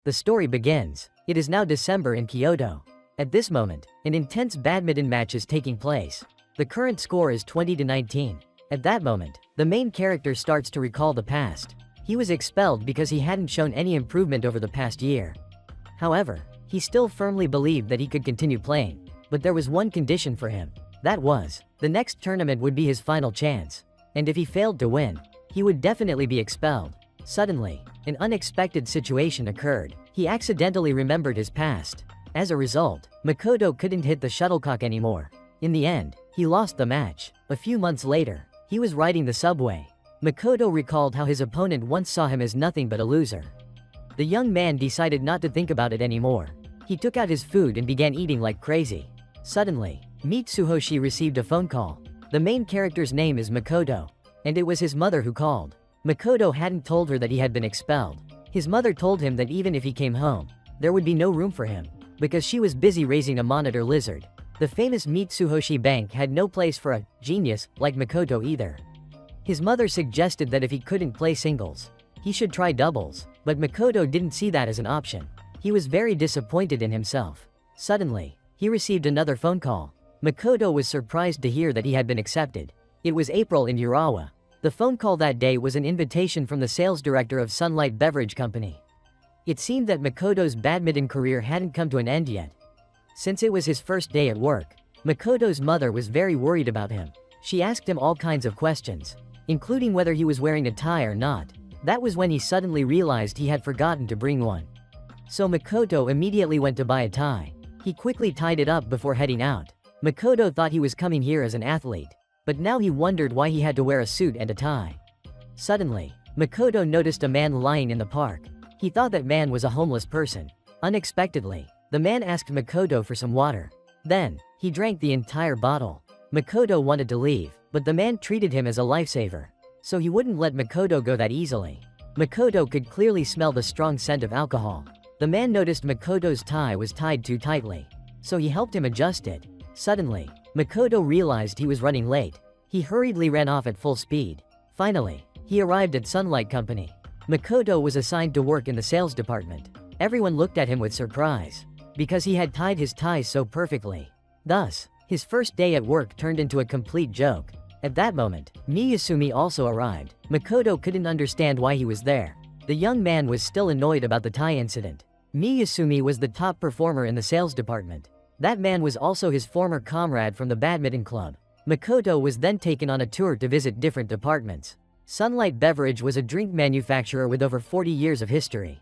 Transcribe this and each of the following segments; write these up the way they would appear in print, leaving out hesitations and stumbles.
The story begins. It is now December in Kyoto. At this moment, an intense badminton match is taking place. The current score is 20-19. At that moment, the main character starts to recall the past. He was expelled because he hadn't shown any improvement over the past year. However, he still firmly believed that he could continue playing. But there was one condition for him. That was, the next tournament would be his final chance. And if he failed to win, he would definitely be expelled. Suddenly, an unexpected situation occurred. He accidentally remembered his past. As a result, Makoto couldn't hit the shuttlecock anymore. In the end, he lost the match. A few months later, he was riding the subway. Makoto recalled how his opponent once saw him as nothing but a loser. The young man decided not to think about it anymore. He took out his food and began eating like crazy. Suddenly, Mitsuhoshi received a phone call. The main character's name is Makoto, and it was his mother who called. Makoto hadn't told her that he had been expelled. His mother told him that even if he came home, there would be no room for him, because she was busy raising a monitor lizard. The famous Mitsuhoshi Bank had no place for a genius like Makoto either. His mother suggested that if he couldn't play singles, he should try doubles, but Makoto didn't see that as an option. He was very disappointed in himself. Suddenly, he received another phone call. Makoto was surprised to hear that he had been accepted. It was April in Urawa. The phone call that day was an invitation from the sales director of Sunlight Beverage Company. It seemed that Makoto's badminton career hadn't come to an end yet. Since it was his first day at work, Makoto's mother was very worried about him. She asked him all kinds of questions, including whether he was wearing a tie or not. That was when he suddenly realized he had forgotten to bring one. So Makoto immediately went to buy a tie. He quickly tied it up before heading out. Makoto thought he was coming here as an athlete, but now he wondered why he had to wear a suit and a tie. Suddenly, Makoto noticed a man lying in the park. He thought that man was a homeless person. Unexpectedly, the man asked Makoto for some water. Then, he drank the entire bottle. Makoto wanted to leave, but the man treated him as a lifesaver, so he wouldn't let Makoto go that easily. Makoto could clearly smell the strong scent of alcohol. The man noticed Makoto's tie was tied too tightly, so he helped him adjust it. Suddenly, Makoto realized he was running late. He hurriedly ran off at full speed. Finally, he arrived at Sunlight Company. Makoto was assigned to work in the sales department. Everyone looked at him with surprise, because he had tied his ties so perfectly. Thus, his first day at work turned into a complete joke. At that moment, Miyasumi also arrived. Makoto couldn't understand why he was there. The young man was still annoyed about the tie incident. Miyasumi was the top performer in the sales department. That man was also his former comrade from the badminton club. Makoto was then taken on a tour to visit different departments. Sunlight Beverage was a drink manufacturer with over 40 years of history.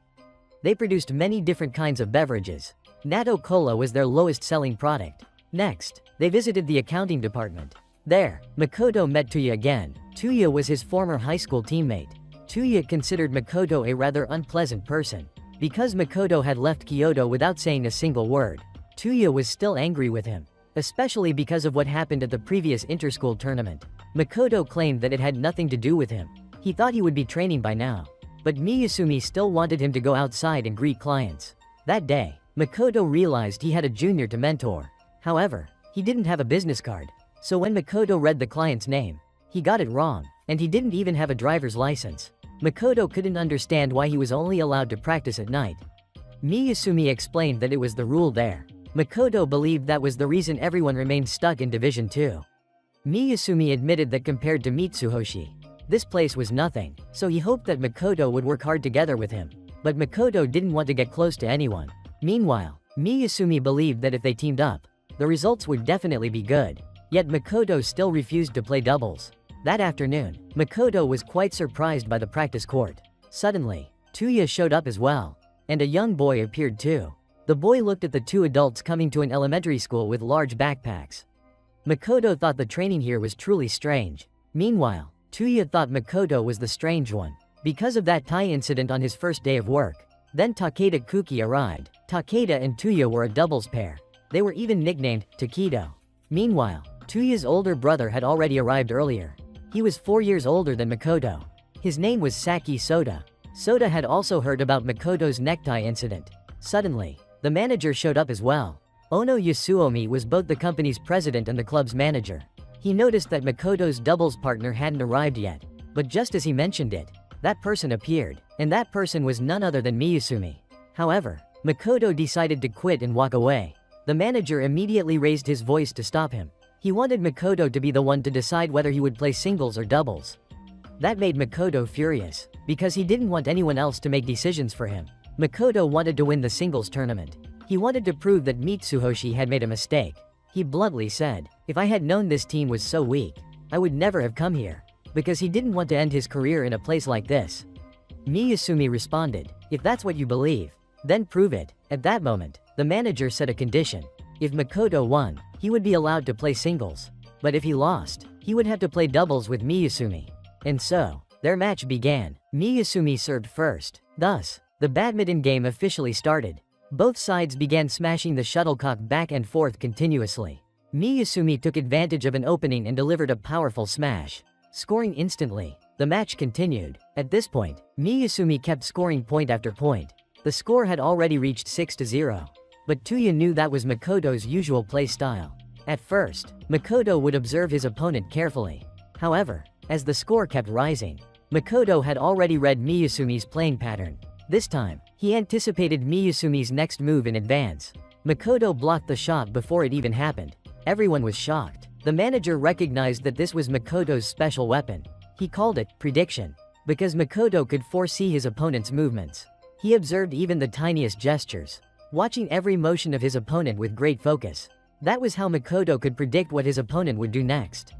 They produced many different kinds of beverages. Natto Cola was their lowest selling product. Next, they visited the accounting department. There, Makoto met Tuya again. Tuya was his former high school teammate. Tuya considered Makoto a rather unpleasant person. Because Makoto had left Kyoto without saying a single word, Tuya was still angry with him, especially because of what happened at the previous interschool tournament. Makoto claimed that it had nothing to do with him. He thought he would be training by now. But Miyasumi still wanted him to go outside and greet clients. That day, Makoto realized he had a junior to mentor. However, he didn't have a business card. So when Makoto read the client's name, he got it wrong, and he didn't even have a driver's license. Makoto couldn't understand why he was only allowed to practice at night. Miyasumi explained that it was the rule there. Makoto believed that was the reason everyone remained stuck in Division 2. Miyasumi admitted that compared to Mitsuhoshi, this place was nothing, so he hoped that Makoto would work hard together with him. But Makoto didn't want to get close to anyone. Meanwhile, Miyasumi believed that if they teamed up, the results would definitely be good. Yet Makoto still refused to play doubles. That afternoon, Makoto was quite surprised by the practice court. Suddenly, Tuya showed up as well, and a young boy appeared too. The boy looked at the two adults coming to an elementary school with large backpacks. Makoto thought the training here was truly strange. Meanwhile, Tuya thought Makoto was the strange one, because of that tie incident on his first day of work. Then Takeda Kuki arrived. Takeda and Tuya were a doubles pair. They were even nicknamed Takedo. Meanwhile, Tuya's older brother had already arrived earlier. He was 4 years older than Makoto. His name was Saki Soda. Soda had also heard about Makoto's necktie incident. Suddenly, the manager showed up as well. Ono Yasuomi was both the company's president and the club's manager. He noticed that Makoto's doubles partner hadn't arrived yet, but just as he mentioned it, that person appeared, and that person was none other than Miyasumi. However, Makoto decided to quit and walk away. The manager immediately raised his voice to stop him. He wanted Makoto to be the one to decide whether he would play singles or doubles. That made Makoto furious, because he didn't want anyone else to make decisions for him. Makoto wanted to win the singles tournament. He wanted to prove that Mitsuhoshi had made a mistake. He bluntly said, "If I had known this team was so weak, I would never have come here," because he didn't want to end his career in a place like this. Miyasumi responded, "If that's what you believe, then prove it." At that moment, the manager set a condition. If Makoto won, he would be allowed to play singles. But if he lost, he would have to play doubles with Miyasumi. And so, their match began. Miyasumi served first. Thus, the badminton game officially started. Both sides began smashing the shuttlecock back and forth continuously. Miyasumi took advantage of an opening and delivered a powerful smash, scoring instantly. The match continued. At this point, Miyasumi kept scoring point after point. The score had already reached 6-0. But Tuya knew that was Makoto's usual play style. At first, Makoto would observe his opponent carefully. However, as the score kept rising, Makoto had already read Miyasumi's playing pattern. This time, he anticipated Miyasumi's next move in advance. Makoto blocked the shot before it even happened. Everyone was shocked. The manager recognized that this was Makoto's special weapon. He called it prediction, because Makoto could foresee his opponent's movements. He observed even the tiniest gestures, watching every motion of his opponent with great focus. That was how Makoto could predict what his opponent would do next.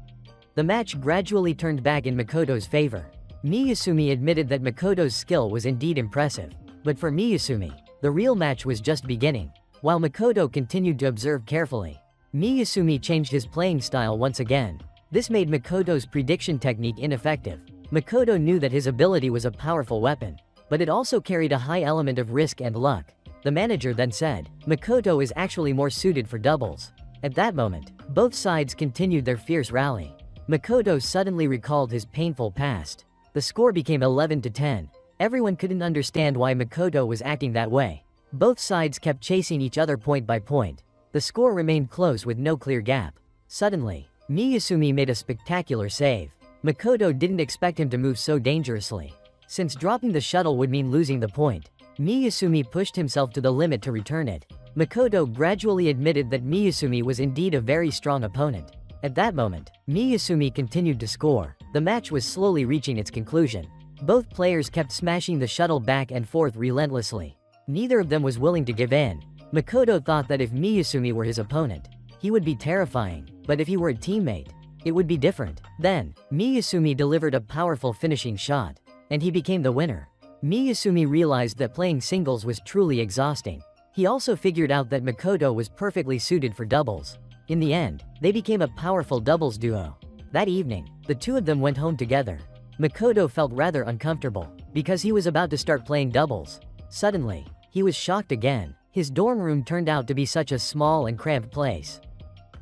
The match gradually turned back in Makoto's favor. Miyasumi admitted that Makoto's skill was indeed impressive. But for Miyasumi, the real match was just beginning. While Makoto continued to observe carefully, Miyasumi changed his playing style once again. This made Makoto's prediction technique ineffective. Makoto knew that his ability was a powerful weapon, but it also carried a high element of risk and luck. The manager then said, "Makoto is actually more suited for doubles." At that moment, both sides continued their fierce rally. Makoto suddenly recalled his painful past. The score became 11-10. Everyone couldn't understand why Makoto was acting that way. Both sides kept chasing each other point by point. The score remained close with no clear gap. Suddenly, Miyasumi made a spectacular save. Makoto didn't expect him to move so dangerously. Since dropping the shuttle would mean losing the point, Miyasumi pushed himself to the limit to return it. Makoto gradually admitted that Miyasumi was indeed a very strong opponent. At that moment, Miyasumi continued to score. The match was slowly reaching its conclusion. Both players kept smashing the shuttle back and forth relentlessly. Neither of them was willing to give in. Makoto thought that if Miyasumi were his opponent, he would be terrifying, but if he were a teammate, it would be different. Then, Miyasumi delivered a powerful finishing shot, and he became the winner. Miyasumi realized that playing singles was truly exhausting. He also figured out that Makoto was perfectly suited for doubles. In the end, they became a powerful doubles duo. That evening, the two of them went home together. Makoto felt rather uncomfortable, because he was about to start playing doubles. Suddenly, he was shocked again. His dorm room turned out to be such a small and cramped place.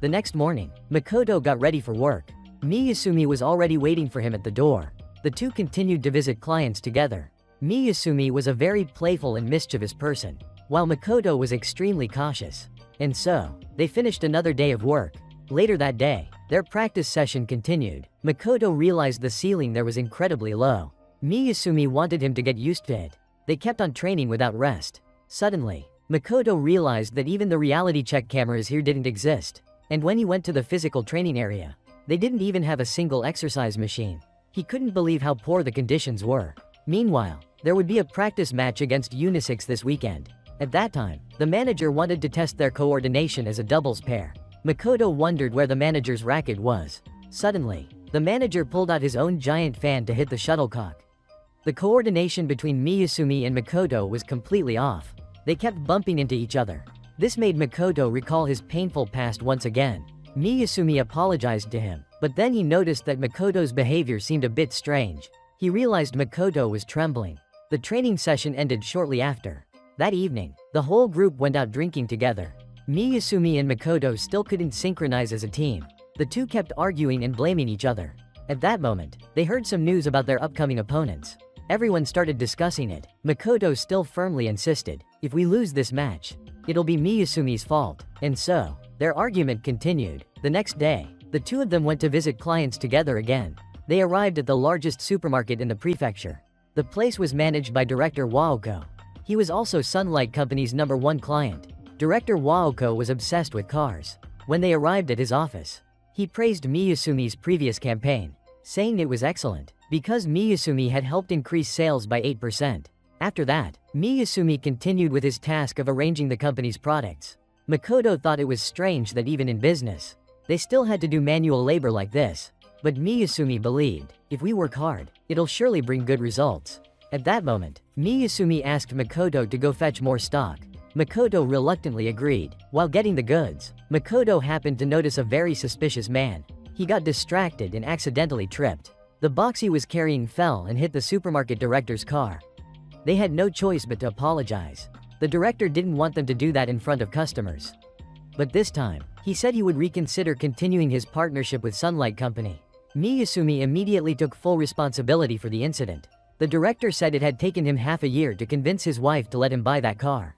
The next morning, Makoto got ready for work. Miyasumi was already waiting for him at the door. The two continued to visit clients together. Miyasumi was a very playful and mischievous person, while Makoto was extremely cautious. And so, they finished another day of work. Later that day, their practice session continued. Makoto realized the ceiling there was incredibly low. Miyasumi wanted him to get used to it. They kept on training without rest. Suddenly, Makoto realized that even the reality check cameras here didn't exist. And when he went to the physical training area, they didn't even have a single exercise machine. He couldn't believe how poor the conditions were. Meanwhile, there would be a practice match against Unisex this weekend. At that time, the manager wanted to test their coordination as a doubles pair. Makoto wondered where the manager's racket was. Suddenly, the manager pulled out his own giant fan to hit the shuttlecock. The coordination between Miyasumi and Makoto was completely off. They kept bumping into each other. This made Makoto recall his painful past once again. Miyasumi apologized to him, but then he noticed that Makoto's behavior seemed a bit strange. He realized Makoto was trembling. The training session ended shortly after. That evening, the whole group went out drinking together. Miyasumi and Makoto still couldn't synchronize as a team. The two kept arguing and blaming each other. At that moment, they heard some news about their upcoming opponents. Everyone started discussing it. Makoto still firmly insisted, "If we lose this match, it'll be Miyasumi's fault." And so, their argument continued. The next day, the two of them went to visit clients together again. They arrived at the largest supermarket in the prefecture. The place was managed by director Waoko. He was also Sunlight Company's #1 client. Director Waoko was obsessed with cars. When they arrived at his office, he praised Miyasumi's previous campaign, saying it was excellent, because Miyasumi had helped increase sales by 8%. After that, Miyasumi continued with his task of arranging the company's products. Makoto thought it was strange that even in business, they still had to do manual labor like this. But Miyasumi believed, if we work hard, it'll surely bring good results. At that moment, Miyasumi asked Makoto to go fetch more stock. Makoto reluctantly agreed. While getting the goods, Makoto happened to notice a very suspicious man. He got distracted and accidentally tripped. The box he was carrying fell and hit the supermarket director's car. They had no choice but to apologize. The director didn't want them to do that in front of customers. But this time, he said he would reconsider continuing his partnership with Sunlight Company. Miyasumi immediately took full responsibility for the incident. The director said it had taken him half a year to convince his wife to let him buy that car.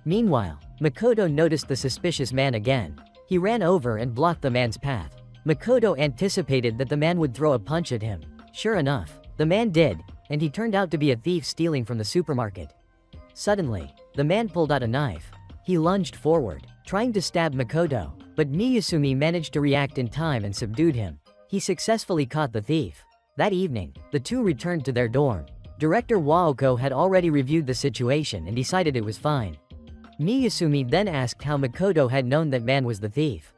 Meanwhile, Makoto noticed the suspicious man again. He ran over and blocked the man's path. Makoto anticipated that the man would throw a punch at him. Sure enough, the man did, and he turned out to be a thief stealing from the supermarket. Suddenly, the man pulled out a knife. He lunged forward, trying to stab Makoto, but Miyasumi managed to react in time and subdued him. He successfully caught the thief. That evening, the two returned to their dorm. Director Waoko had already reviewed the situation and decided it was fine. Miyasumi then asked how Makoto had known that man was the thief.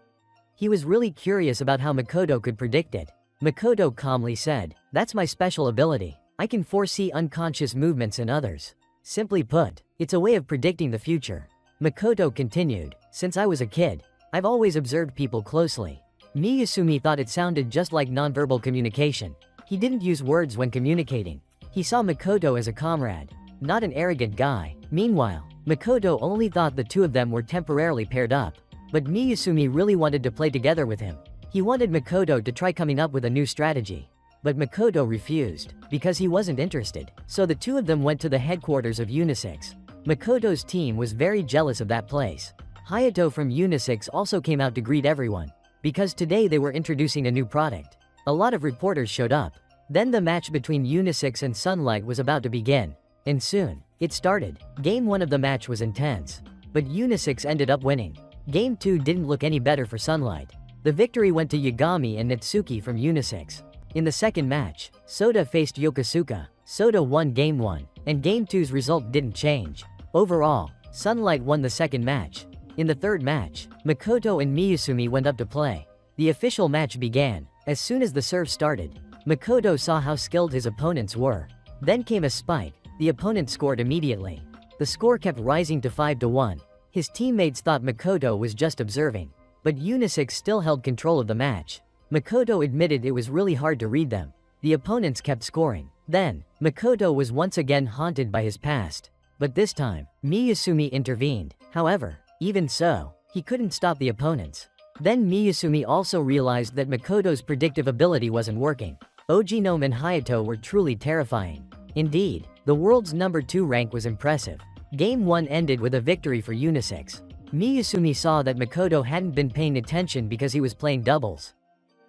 He was really curious about how Makoto could predict it. Makoto calmly said, "That's my special ability. I can foresee unconscious movements in others. Simply put, it's a way of predicting the future." Makoto continued, "Since I was a kid, I've always observed people closely." Miyasumi thought it sounded just like nonverbal communication. He didn't use words when communicating. He saw Makoto as a comrade, not an arrogant guy. Meanwhile, Makoto only thought the two of them were temporarily paired up. But Miyasumi really wanted to play together with him. He wanted Makoto to try coming up with a new strategy. But Makoto refused, because he wasn't interested. So the two of them went to the headquarters of Unisix. Makoto's team was very jealous of that place. Hayato from Unisix also came out to greet everyone, because today they were introducing a new product. A lot of reporters showed up. Then the match between Unisix and Sunlight was about to begin. And soon, it started. Game 1 of the match was intense. But Unisix ended up winning. Game 2 didn't look any better for Sunlight. The victory went to Yagami and Natsuki from Unisix. In the second match, Soda faced Yokosuka. Soda won Game 1, and Game 2's result didn't change. Overall, Sunlight won the second match. In the third match, Makoto and Miyasumi went up to play. The official match began. As soon as the serve started, Makoto saw how skilled his opponents were. Then came a spike. The opponent scored immediately. The score kept rising to 5-1. His teammates thought Makoto was just observing. But Unisix still held control of the match. Makoto admitted it was really hard to read them. The opponents kept scoring. Then, Makoto was once again haunted by his past. But this time, Miyasumi intervened. However, even so, he couldn't stop the opponents. Then Miyasumi also realized that Makoto's predictive ability wasn't working. Ojinome and Hayato were truly terrifying. Indeed, the world's #2 rank was impressive. Game 1 ended with a victory for Unisix. Miyasumi saw that Makoto hadn't been paying attention because he was playing doubles.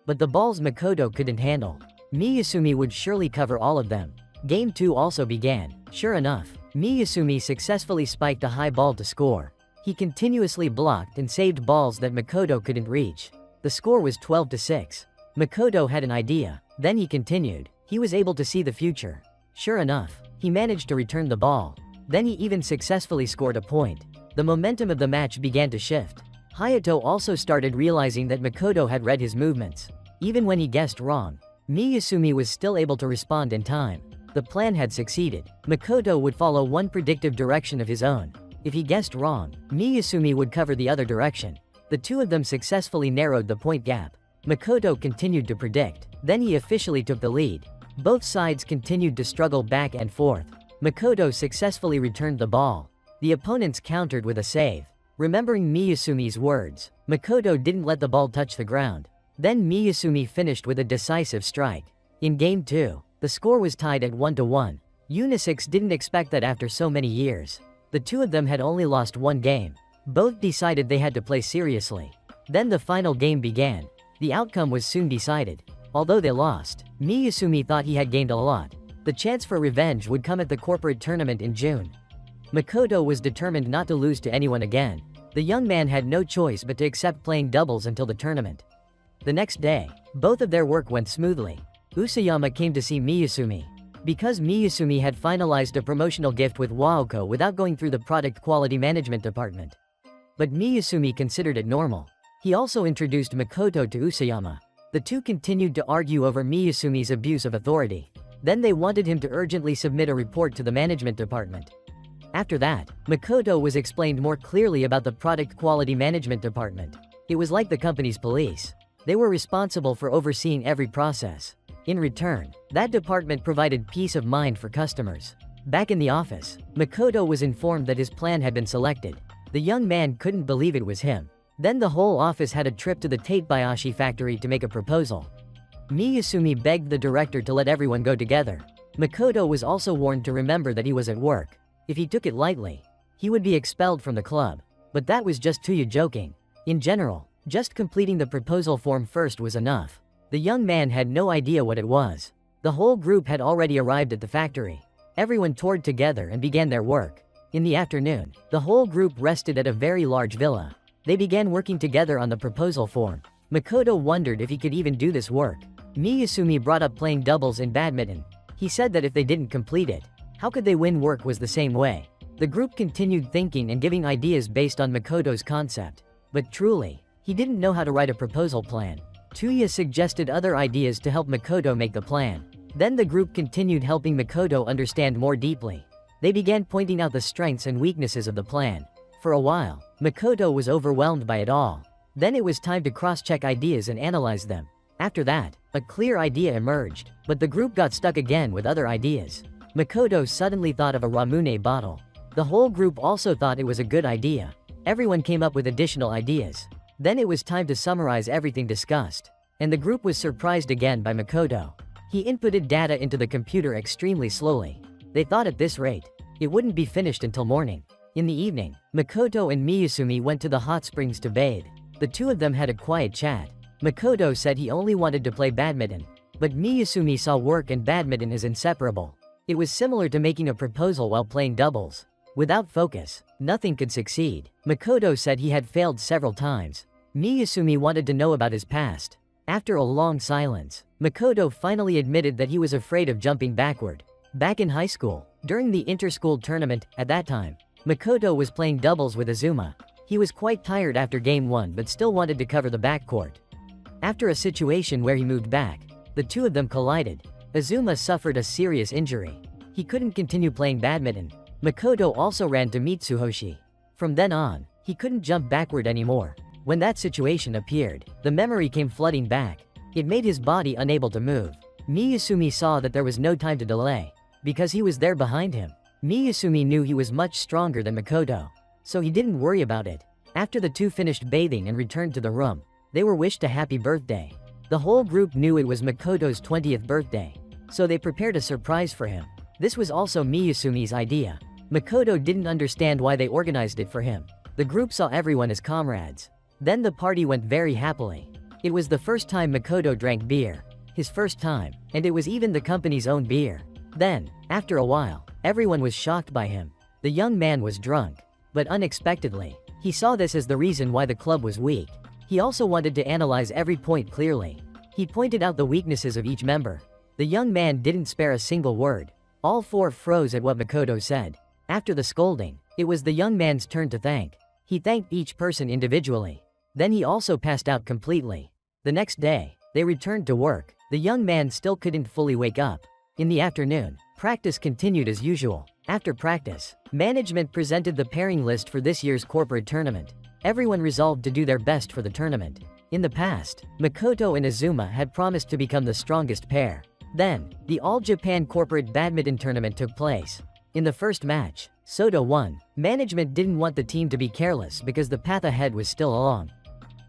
But the balls Makoto couldn't handle. Miyasumi would surely cover all of them. Game 2 also began. Sure enough, Miyasumi successfully spiked a high ball to score. He continuously blocked and saved balls that Makoto couldn't reach. The score was 12-6. Makoto had an idea. Then he continued. He was able to see the future. Sure enough, he managed to return the ball. Then he even successfully scored a point. The momentum of the match began to shift. Hayato also started realizing that Makoto had read his movements. Even when he guessed wrong, Miyasumi was still able to respond in time. The plan had succeeded. Makoto would follow one predictive direction of his own. If he guessed wrong, Miyasumi would cover the other direction. The two of them successfully narrowed the point gap. Makoto continued to predict. Then he officially took the lead. Both sides continued to struggle back and forth. Makoto successfully returned the ball. The opponents countered with a save. Remembering Miyasumi's words, Makoto didn't let the ball touch the ground. Then Miyasumi finished with a decisive strike. In Game 2, the score was tied at 1-1. Unisix didn't expect that after so many years. The two of them had only lost one game. Both decided they had to play seriously. Then the final game began. The outcome was soon decided. Although they lost, Miyasumi thought he had gained a lot. The chance for revenge would come at the corporate tournament in June. Makoto was determined not to lose to anyone again. The young man had no choice but to accept playing doubles until the tournament. The next day, both of their work went smoothly. Usayama came to see Miyasumi. Because Miyasumi had finalized a promotional gift with Waoko without going through the product quality management department. But Miyasumi considered it normal. He also introduced Makoto to Usayama. The two continued to argue over Miyasumi's abuse of authority. Then they wanted him to urgently submit a report to the management department. After that, Makoto was explained more clearly about the product quality management department. It was like the company's police. They were responsible for overseeing every process. In return, that department provided peace of mind for customers. Back in the office, Makoto was informed that his plan had been selected. The young man couldn't believe it was him. Then the whole office had a trip to the Tatebayashi factory to make a proposal. Miyasumi begged the director to let everyone go together. Makoto was also warned to remember that he was at work. If he took it lightly, he would be expelled from the club. But that was just too joking. In general, just completing the proposal form first was enough. The young man had no idea what it was. The whole group had already arrived at the factory. Everyone toured together and began their work. In the afternoon, the whole group rested at a very large villa. They began working together on the proposal form. Makoto wondered if he could even do this work. Miyasumi brought up playing doubles in badminton. He said that if they didn't complete it, how could they win? Work was the same way. The group continued thinking and giving ideas based on Makoto's concept. But truly, he didn't know how to write a proposal plan. Tuya suggested other ideas to help Makoto make the plan. Then the group continued helping Makoto understand more deeply. They began pointing out the strengths and weaknesses of the plan. For a while, Makoto was overwhelmed by it all. Then it was time to cross-check ideas and analyze them. After that, a clear idea emerged, but the group got stuck again with other ideas. Makoto suddenly thought of a Ramune bottle. The whole group also thought it was a good idea. Everyone came up with additional ideas. Then it was time to summarize everything discussed. And the group was surprised again by Makoto. He inputted data into the computer extremely slowly. They thought at this rate, it wouldn't be finished until morning. In the evening, Makoto and Miyasumi went to the hot springs to bathe. The two of them had a quiet chat. Makoto said he only wanted to play badminton. But Miyasumi saw work and badminton as inseparable. It was similar to making a proposal while playing doubles. Without focus, nothing could succeed. Makoto said he had failed several times. Miyasumi wanted to know about his past. After a long silence, Makoto finally admitted that he was afraid of jumping backward. Back in high school, during the inter-school tournament, at that time, Makoto was playing doubles with Azuma. He was quite tired after game 1 but still wanted to cover the backcourt. After a situation where he moved back, the two of them collided. Azuma suffered a serious injury. He couldn't continue playing badminton. Makoto also ran to Mitsuhoshi. From then on, he couldn't jump backward anymore. When that situation appeared, the memory came flooding back. It made his body unable to move. Miyasumi saw that there was no time to delay. Because he was there behind him, Miyasumi knew he was much stronger than Makoto. So he didn't worry about it. After the two finished bathing and returned to the room, they were wished a happy birthday. The whole group knew it was Makoto's 20th birthday. So they prepared a surprise for him. This was also Miyasumi's idea. Makoto didn't understand why they organized it for him. The group saw everyone as comrades. Then the party went very happily. It was the first time Makoto drank beer. His first time, and it was even the company's own beer. Then, after a while, everyone was shocked by him. The young man was drunk. But unexpectedly, he saw this as the reason why the club was weak. He also wanted to analyze every point clearly. He pointed out the weaknesses of each member. The young man didn't spare a single word. All four froze at what Makoto said. After the scolding, it was the young man's turn to thank. He thanked each person individually. Then he also passed out completely. The next day, they returned to work. The young man still couldn't fully wake up. In the afternoon, practice continued as usual. After practice, management presented the pairing list for this year's corporate tournament. Everyone resolved to do their best for the tournament. In the past, Makoto and Azuma had promised to become the strongest pair. Then, the All-Japan Corporate Badminton Tournament took place. In the first match, Soto won. Management didn't want the team to be careless because the path ahead was still long.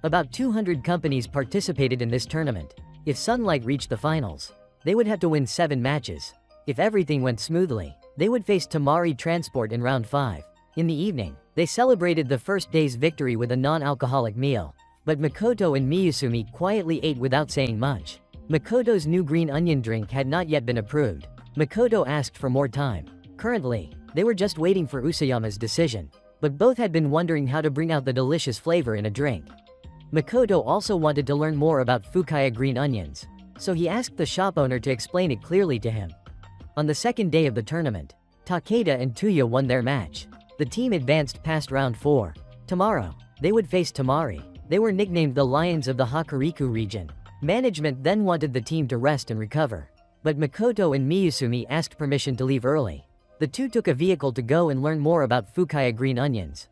About 200 companies participated in this tournament. If Sunlight reached the finals, they would have to win 7 matches. If everything went smoothly, they would face Tamari Transport in round 5. In the evening, they celebrated the first day's victory with a non-alcoholic meal. But Makoto and Miyasumi quietly ate without saying much. Makoto's new green onion drink had not yet been approved. Makoto asked for more time. Currently, They were just waiting for Usayama's decision, but both had been wondering how to bring out the delicious flavor in a drink. Makoto also wanted to learn more about Fukaya green onions, so he asked the shop owner to explain it clearly to him. On the second day of the tournament, Takeda and Tuya won their match. The team advanced past round 4. Tomorrow, they would face Tamari. They were nicknamed the Lions of the Hokuriku region. Management then wanted the team to rest and recover, but Makoto and Miyasumi asked permission to leave early. The two took a vehicle to go and learn more about Fukaya green onions.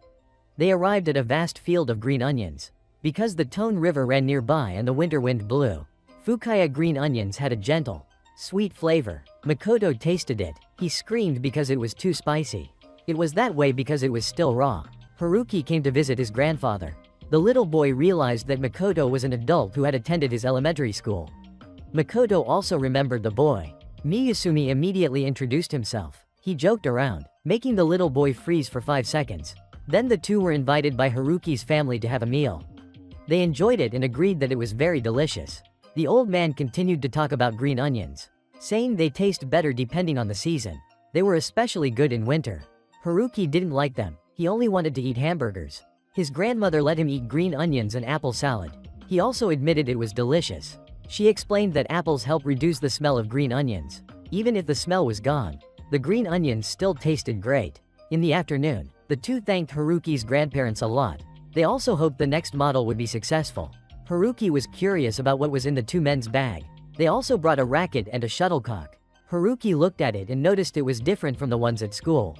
They arrived at a vast field of green onions. Because the Tone River ran nearby and the winter wind blew, Fukaya green onions had a gentle, sweet flavor. Makoto tasted it. He screamed because it was too spicy. It was that way because it was still raw. Haruki came to visit his grandfather. The little boy realized that Makoto was an adult who had attended his elementary school. Makoto also remembered the boy. Miyasumi immediately introduced himself. He joked around, making the little boy freeze for 5 seconds. Then the two were invited by Haruki's family to have a meal. They enjoyed it and agreed that it was very delicious. The old man continued to talk about green onions, saying they taste better depending on the season. They were especially good in winter. Haruki didn't like them. He only wanted to eat hamburgers. His grandmother let him eat green onions and apple salad. He also admitted it was delicious. She explained that apples help reduce the smell of green onions. Even if the smell was gone, the green onions still tasted great. In the afternoon, the two thanked Haruki's grandparents a lot. They also hoped the next model would be successful. Haruki was curious about what was in the two men's bag. They also brought a racket and a shuttlecock. Haruki looked at it and noticed it was different from the ones at school.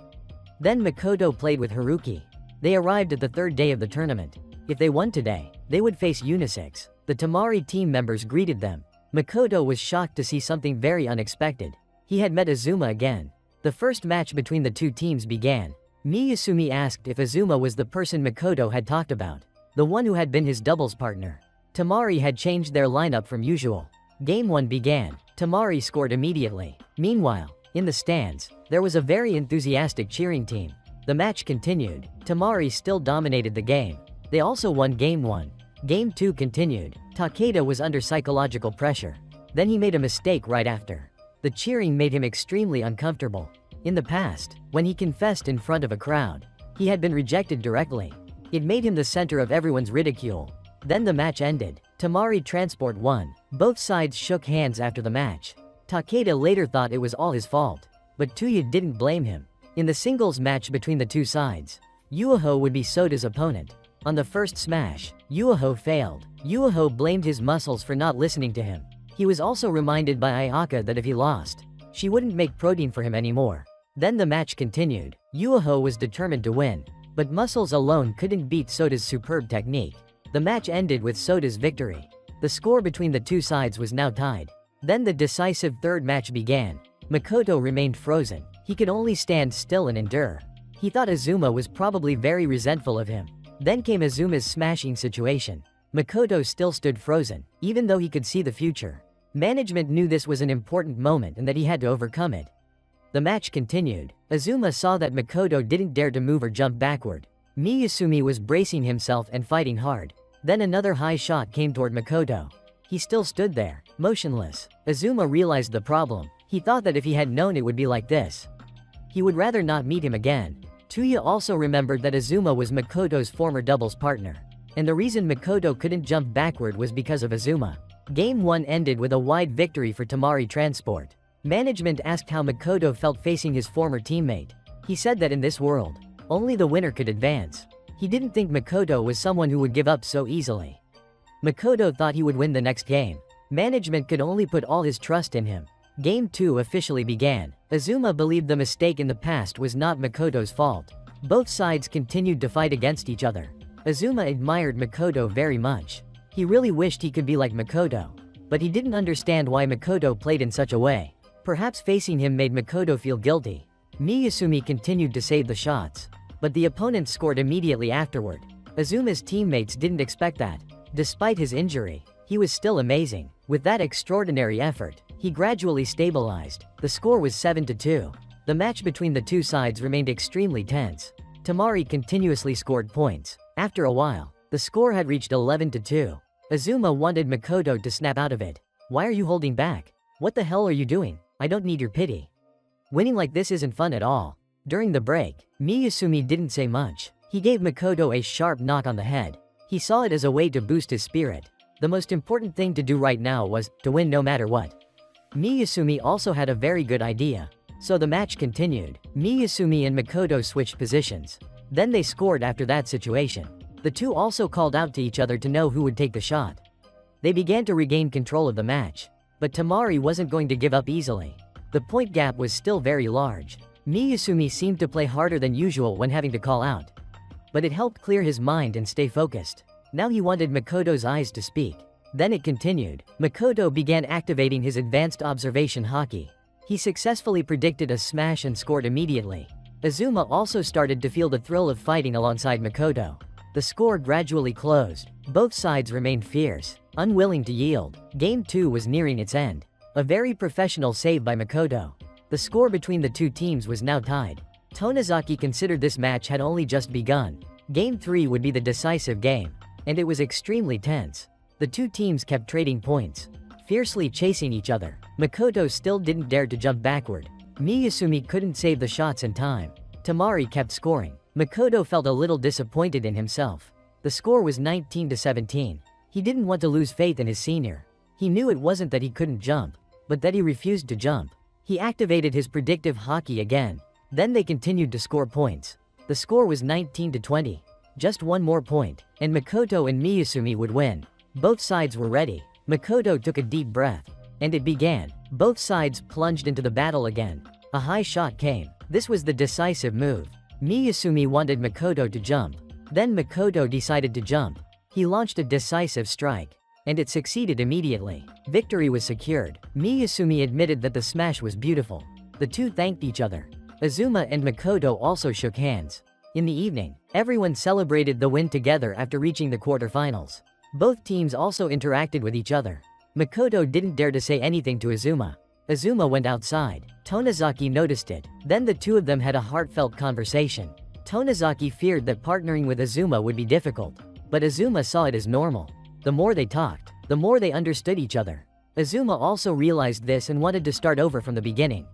Then Makoto played with Haruki. They arrived at the third day of the tournament. If they won today, they would face Unisex. The Tamari team members greeted them. Makoto was shocked to see something very unexpected. He had met Azuma again. The first match between the two teams began. Miyasumi asked if Azuma was the person Makoto had talked about, the one who had been his doubles partner. Tamari had changed their lineup from usual. Game 1 began. Tamari scored immediately. Meanwhile, in the stands, there was a very enthusiastic cheering team. The match continued. Tamari still dominated the game. They also won Game 1. Game 2 continued. Takeda was under psychological pressure. Then he made a mistake right after. The cheering made him extremely uncomfortable. In the past, when he confessed in front of a crowd, he had been rejected directly. It made him the center of everyone's ridicule. Then the match ended. Tamari Transport won. Both sides shook hands after the match. Takeda later thought it was all his fault, but Tuya didn't blame him. In the singles match between the two sides, Yuaho would be Soda's opponent. On the first smash, Yuaho failed. Yuaho blamed his muscles for not listening to him. He was also reminded by Ayaka that if he lost, she wouldn't make protein for him anymore. Then the match continued. Yuaho was determined to win, but muscles alone couldn't beat Soda's superb technique. The match ended with Soda's victory. The score between the two sides was now tied. Then the decisive third match began. Makoto remained frozen. He could only stand still and endure. He thought Azuma was probably very resentful of him. Then came Azuma's smashing situation. Makoto still stood frozen, even though he could see the future. Management knew this was an important moment and that he had to overcome it. The match continued. Azuma saw that Makoto didn't dare to move or jump backward. Miyasumi was bracing himself and fighting hard. Then another high shot came toward Makoto. He still stood there, motionless. Azuma realized the problem. He thought that if he had known it would be like this, he would rather not meet him again. Tuya also remembered that Azuma was Makoto's former doubles partner, and the reason Makoto couldn't jump backward was because of Azuma. Game 1 ended with a wide victory for Tamari Transport. Management asked how Makoto felt facing his former teammate. He said that in this world, only the winner could advance. He didn't think Makoto was someone who would give up so easily. Makoto thought he would win the next game. Management could only put all his trust in him. Game 2 officially began. Azuma believed the mistake in the past was not Makoto's fault. Both sides continued to fight against each other. Azuma admired Makoto very much. He really wished he could be like Makoto, but he didn't understand why Makoto played in such a way. Perhaps facing him made Makoto feel guilty. Miyasumi continued to save the shots, but the opponent scored immediately afterward. Azuma's teammates didn't expect that. Despite his injury, he was still amazing. With that extraordinary effort, he gradually stabilized. The score was 7-2. The match between the two sides remained extremely tense. Tamari continuously scored points. After a while, the score had reached 11-2. Azuma wanted Makoto to snap out of it. "Why are you holding back? What the hell are you doing? I don't need your pity. Winning like this isn't fun at all." During the break, Miyasumi didn't say much. He gave Makoto a sharp knock on the head. He saw it as a way to boost his spirit. The most important thing to do right now was to win no matter what. Miyasumi also had a very good idea. So the match continued. Miyasumi and Makoto switched positions. Then they scored after that situation. The two also called out to each other to know who would take the shot. They began to regain control of the match. But Tamari wasn't going to give up easily. The point gap was still very large. Miyasumi seemed to play harder than usual when having to call out. But it helped clear his mind and stay focused. Now he wanted Makoto's eyes to speak. Then it continued. Makoto began activating his advanced observation haki. He successfully predicted a smash and scored immediately. Azuma also started to feel the thrill of fighting alongside Makoto. The score gradually closed. Both sides remained fierce, unwilling to yield. Game 2 was nearing its end. A very professional save by Makoto. The score between the two teams was now tied. Tonizaki considered this match had only just begun. Game 3 would be the decisive game. And it was extremely tense. The two teams kept trading points, fiercely chasing each other. Makoto still didn't dare to jump backward. Miyasumi couldn't save the shots in time. Tamari kept scoring. Makoto felt a little disappointed in himself. The score was 19-17. He didn't want to lose faith in his senior. He knew it wasn't that he couldn't jump, but that he refused to jump. He activated his predictive haki again. Then they continued to score points. The score was 19-20. Just one more point, and Makoto and Miyasumi would win. Both sides were ready. Makoto took a deep breath. And it began. Both sides plunged into the battle again. A high shot came. This was the decisive move. Miyasumi wanted Makoto to jump. Then Makoto decided to jump. He launched a decisive strike. And it succeeded immediately. Victory was secured. Miyasumi admitted that the smash was beautiful. The two thanked each other. Azuma and Makoto also shook hands. In the evening, everyone celebrated the win together after reaching the quarterfinals. Both teams also interacted with each other. Makoto didn't dare to say anything to Azuma. Azuma went outside. Tonizaki noticed it. Then the two of them had a heartfelt conversation. Tonizaki feared that partnering with Azuma would be difficult. But Azuma saw it as normal. The more they talked, the more they understood each other. Azuma also realized this and wanted to start over from the beginning.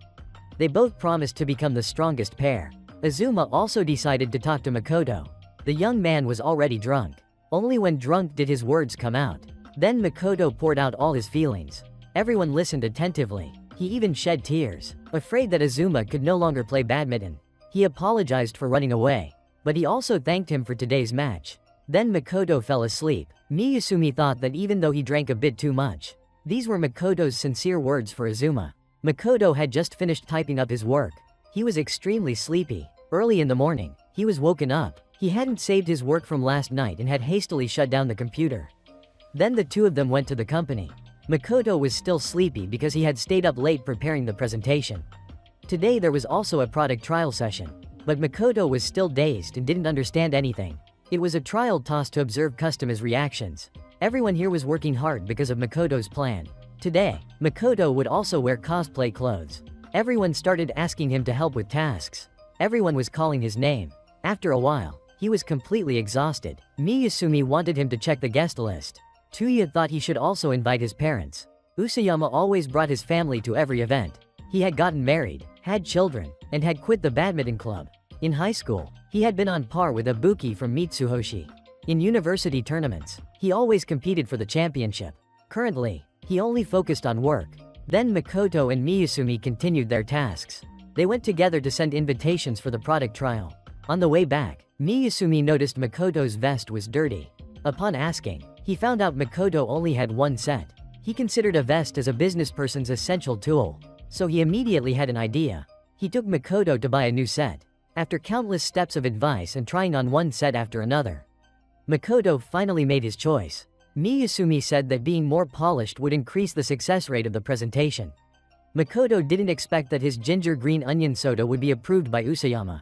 They both promised to become the strongest pair. Azuma also decided to talk to Makoto. The young man was already drunk. Only when drunk did his words come out. Then Makoto poured out all his feelings. Everyone listened attentively. He even shed tears, afraid that Azuma could no longer play badminton. He apologized for running away, but he also thanked him for today's match. Then Makoto fell asleep. Miyasumi thought that even though he drank a bit too much, these were Makoto's sincere words for Azuma. Makoto had just finished typing up his work. He was extremely sleepy. Early in the morning, he was woken up. He hadn't saved his work from last night and had hastily shut down the computer. Then the two of them went to the company. Makoto was still sleepy because he had stayed up late preparing the presentation. Today there was also a product trial session, but Makoto was still dazed and didn't understand anything. It was a trial toss to observe customers' reactions. Everyone here was working hard because of Makoto's plan. Today, Makoto would also wear cosplay clothes. Everyone started asking him to help with tasks. Everyone was calling his name. After a while, he was completely exhausted. Miyasumi wanted him to check the guest list. Tuya thought he should also invite his parents. Usayama always brought his family to every event. He had gotten married, had children, and had quit the badminton club. In high school, he had been on par with Ibuki from Mitsuhoshi. In university tournaments, he always competed for the championship. Currently, he only focused on work. Then Makoto and Miyasumi continued their tasks. They went together to send invitations for the product trial. On the way back, Miyasumi noticed Makoto's vest was dirty. Upon asking, he found out Makoto only had one set. He considered a vest as a businessperson's essential tool, so he immediately had an idea. He took Makoto to buy a new set. After countless steps of advice and trying on one set after another, Makoto finally made his choice. Miyasumi said that being more polished would increase the success rate of the presentation. Makoto didn't expect that his ginger green onion soda would be approved by Usayama.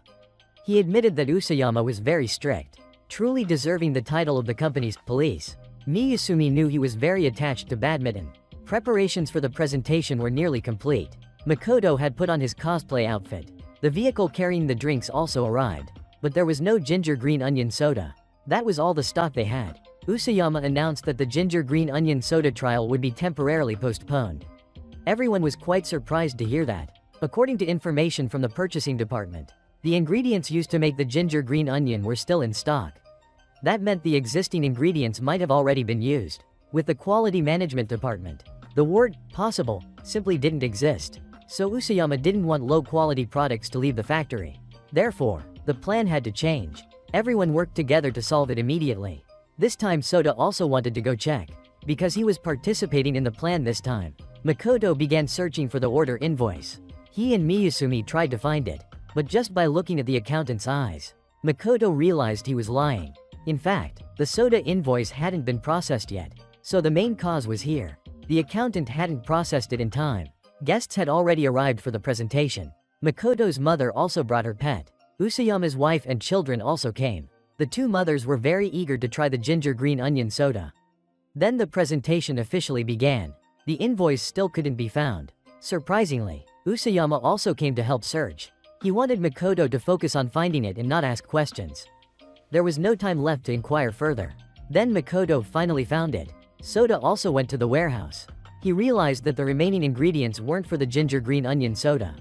He admitted that Usayama was very strict, truly deserving the title of the company's police. Miyasumi knew he was very attached to badminton. Preparations for the presentation were nearly complete. Makoto had put on his cosplay outfit. The vehicle carrying the drinks also arrived, but there was no ginger green onion soda. That was all the stock they had. Usayama announced that the ginger green onion soda trial would be temporarily postponed. Everyone was quite surprised to hear that. According to information from the purchasing department, The ingredients used to make the ginger green onion were still in stock. That meant the existing ingredients might have already been used. With the quality management department, the word possible simply didn't exist. So Usayama didn't want low-quality products to leave the factory. Therefore, the plan had to change. Everyone worked together to solve it immediately. This time Soda also wanted to go check, because he was participating in the plan this time. Makoto began searching for the order invoice. He and Miyasumi tried to find it, but just by looking at the accountant's eyes, Makoto realized he was lying. In fact, the soda invoice hadn't been processed yet, so the main cause was here. The accountant hadn't processed it in time. Guests had already arrived for the presentation. Makoto's mother also brought her pet. Usayama's wife and children also came. The two mothers were very eager to try the ginger green onion soda. Then the presentation officially began. The invoice still couldn't be found. Surprisingly, Usayama also came to help search. He wanted Makoto to focus on finding it and not ask questions. There was no time left to inquire further. Then Makoto finally found it. Soda also went to the warehouse. He realized that the remaining ingredients weren't for the ginger green onion soda.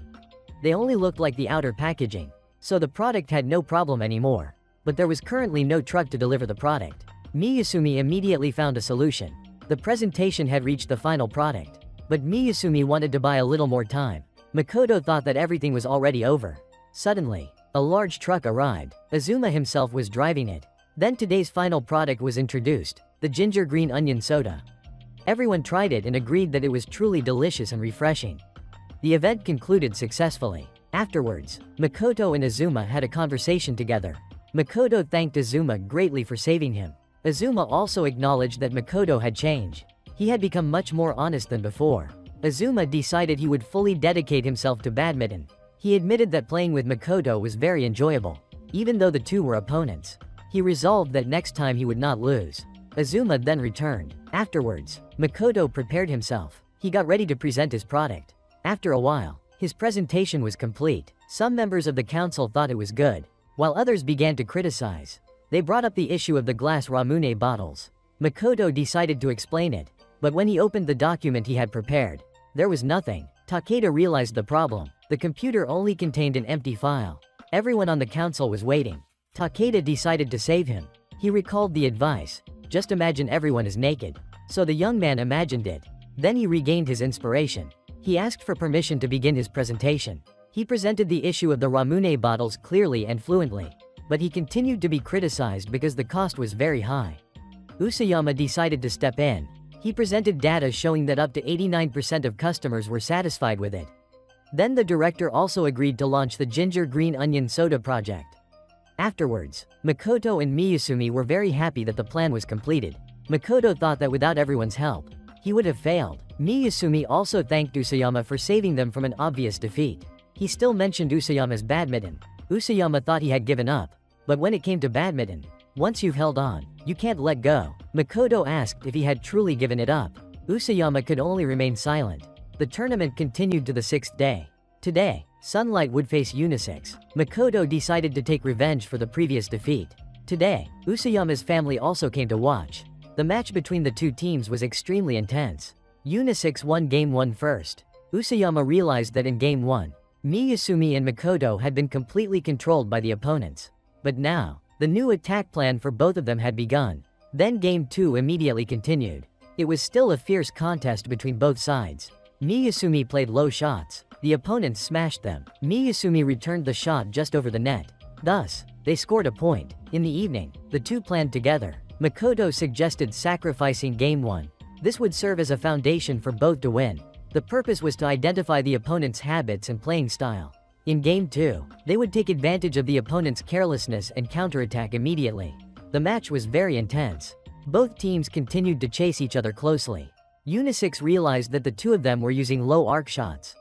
They only looked like the outer packaging, so the product had no problem anymore. But there was currently no truck to deliver the product. Miyasumi immediately found a solution. The presentation had reached the final product, but Miyasumi wanted to buy a little more time. Makoto thought that everything was already over. Suddenly, a large truck arrived. Azuma himself was driving it. Then today's final product was introduced, the ginger green onion soda. Everyone tried it and agreed that it was truly delicious and refreshing. The event concluded successfully. Afterwards, Makoto and Azuma had a conversation together. Makoto thanked Azuma greatly for saving him. Azuma also acknowledged that Makoto had changed. He had become much more honest than before. Azuma decided he would fully dedicate himself to badminton. He admitted that playing with Makoto was very enjoyable, even though the two were opponents. He resolved that next time he would not lose. Azuma then returned. Afterwards, Makoto prepared himself. He got ready to present his product. After a while, his presentation was complete. Some members of the council thought it was good, while others began to criticize. They brought up the issue of the glass Ramune bottles. Makoto decided to explain it, but when he opened the document he had prepared, there was nothing. Takeda realized the problem. The computer only contained an empty file. Everyone on the council was waiting. Takeda decided to save him. He recalled the advice. Just imagine everyone is naked. So the young man imagined it. Then he regained his inspiration. He asked for permission to begin his presentation. He presented the issue of the Ramune bottles clearly and fluently, but he continued to be criticized because the cost was very high. Usayama decided to step in. He presented data showing that up to 89% of customers were satisfied with it. Then the director also agreed to launch the ginger green onion soda project. Afterwards, Makoto and Miyasumi were very happy that the plan was completed. Makoto thought that without everyone's help, he would have failed. Miyasumi also thanked Usayama for saving them from an obvious defeat. He still mentioned Usayama's badminton. Usayama thought he had given up, but when it came to badminton, once you've held on, you can't let go. Makoto asked if he had truly given it up. Usayama could only remain silent. The tournament continued to the 6th day. Today, Sunlight would face Unisex. Makoto decided to take revenge for the previous defeat. Today, Usayama's family also came to watch. The match between the two teams was extremely intense. Unisex won Game 1 first. Usayama realized that in Game 1, Miyasumi and Makoto had been completely controlled by the opponents. But now, the new attack plan for both of them had begun. Then Game 2 immediately continued. It was still a fierce contest between both sides. Miyasumi played low shots. The opponents smashed them. Miyasumi returned the shot just over the net. Thus, they scored a point. In the evening, the two planned together. Makoto suggested sacrificing Game 1. This would serve as a foundation for both to win. The purpose was to identify the opponent's habits and playing style. In Game 2, they would take advantage of the opponent's carelessness and counterattack immediately. The match was very intense. Both teams continued to chase each other closely. Unisex realized that the two of them were using low arc shots.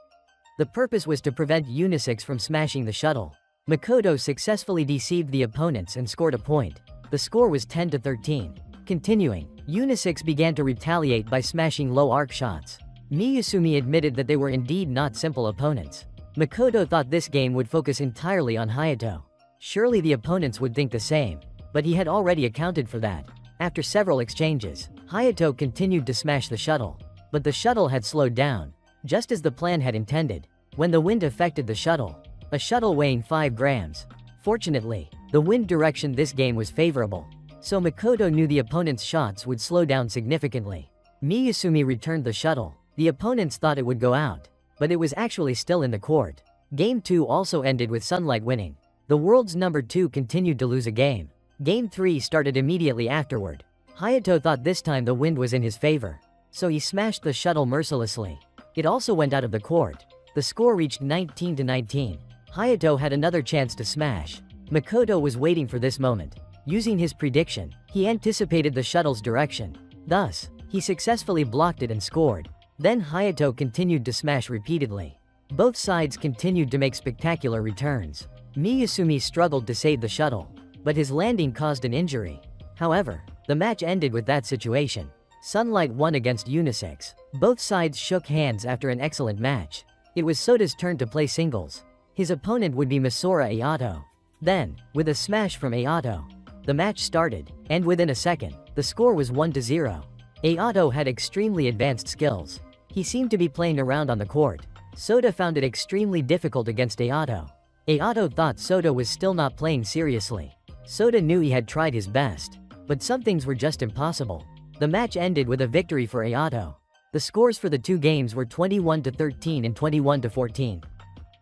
The purpose was to prevent Unisex from smashing the shuttle. Makoto successfully deceived the opponents and scored a point. The score was 10-13. Continuing, Unisex began to retaliate by smashing low arc shots. Miyasumi admitted that they were indeed not simple opponents. Makoto thought this game would focus entirely on Hayato. Surely the opponents would think the same, but he had already accounted for that. After several exchanges, Hayato continued to smash the shuttle, but the shuttle had slowed down, just as the plan had intended. When the wind affected the shuttle, a shuttle weighing 5 grams. Fortunately, the wind direction this game was favorable, so Makoto knew the opponent's shots would slow down significantly. Miyasumi returned the shuttle. The opponents thought it would go out, but it was actually still in the court. Game 2 also ended with Sunlight winning. The world's number 2 continued to lose a game. Game 3 started immediately afterward. Hayato thought this time the wind was in his favor, so he smashed the shuttle mercilessly. It also went out of the court. The score reached 19-19. Hayato had another chance to smash. Makoto was waiting for this moment. Using his prediction, he anticipated the shuttle's direction. Thus, he successfully blocked it and scored. Then Hayato continued to smash repeatedly. Both sides continued to make spectacular returns. Miyasumi struggled to save the shuttle, but his landing caused an injury. However, the match ended with that situation. Sunlight won against Unisex. Both sides shook hands after an excellent match. It was Soda's turn to play singles. His opponent would be Misora Ayato. Then, with a smash from Ayato, the match started, and within a second, the score was 1-0. Ayato had extremely advanced skills. He seemed to be playing around on the court. Soda found it extremely difficult against Ayato. Ayato thought Soda was still not playing seriously. Soda knew he had tried his best, but some things were just impossible. The match ended with a victory for Ayato. The scores for the two games were 21-13 and 21-14.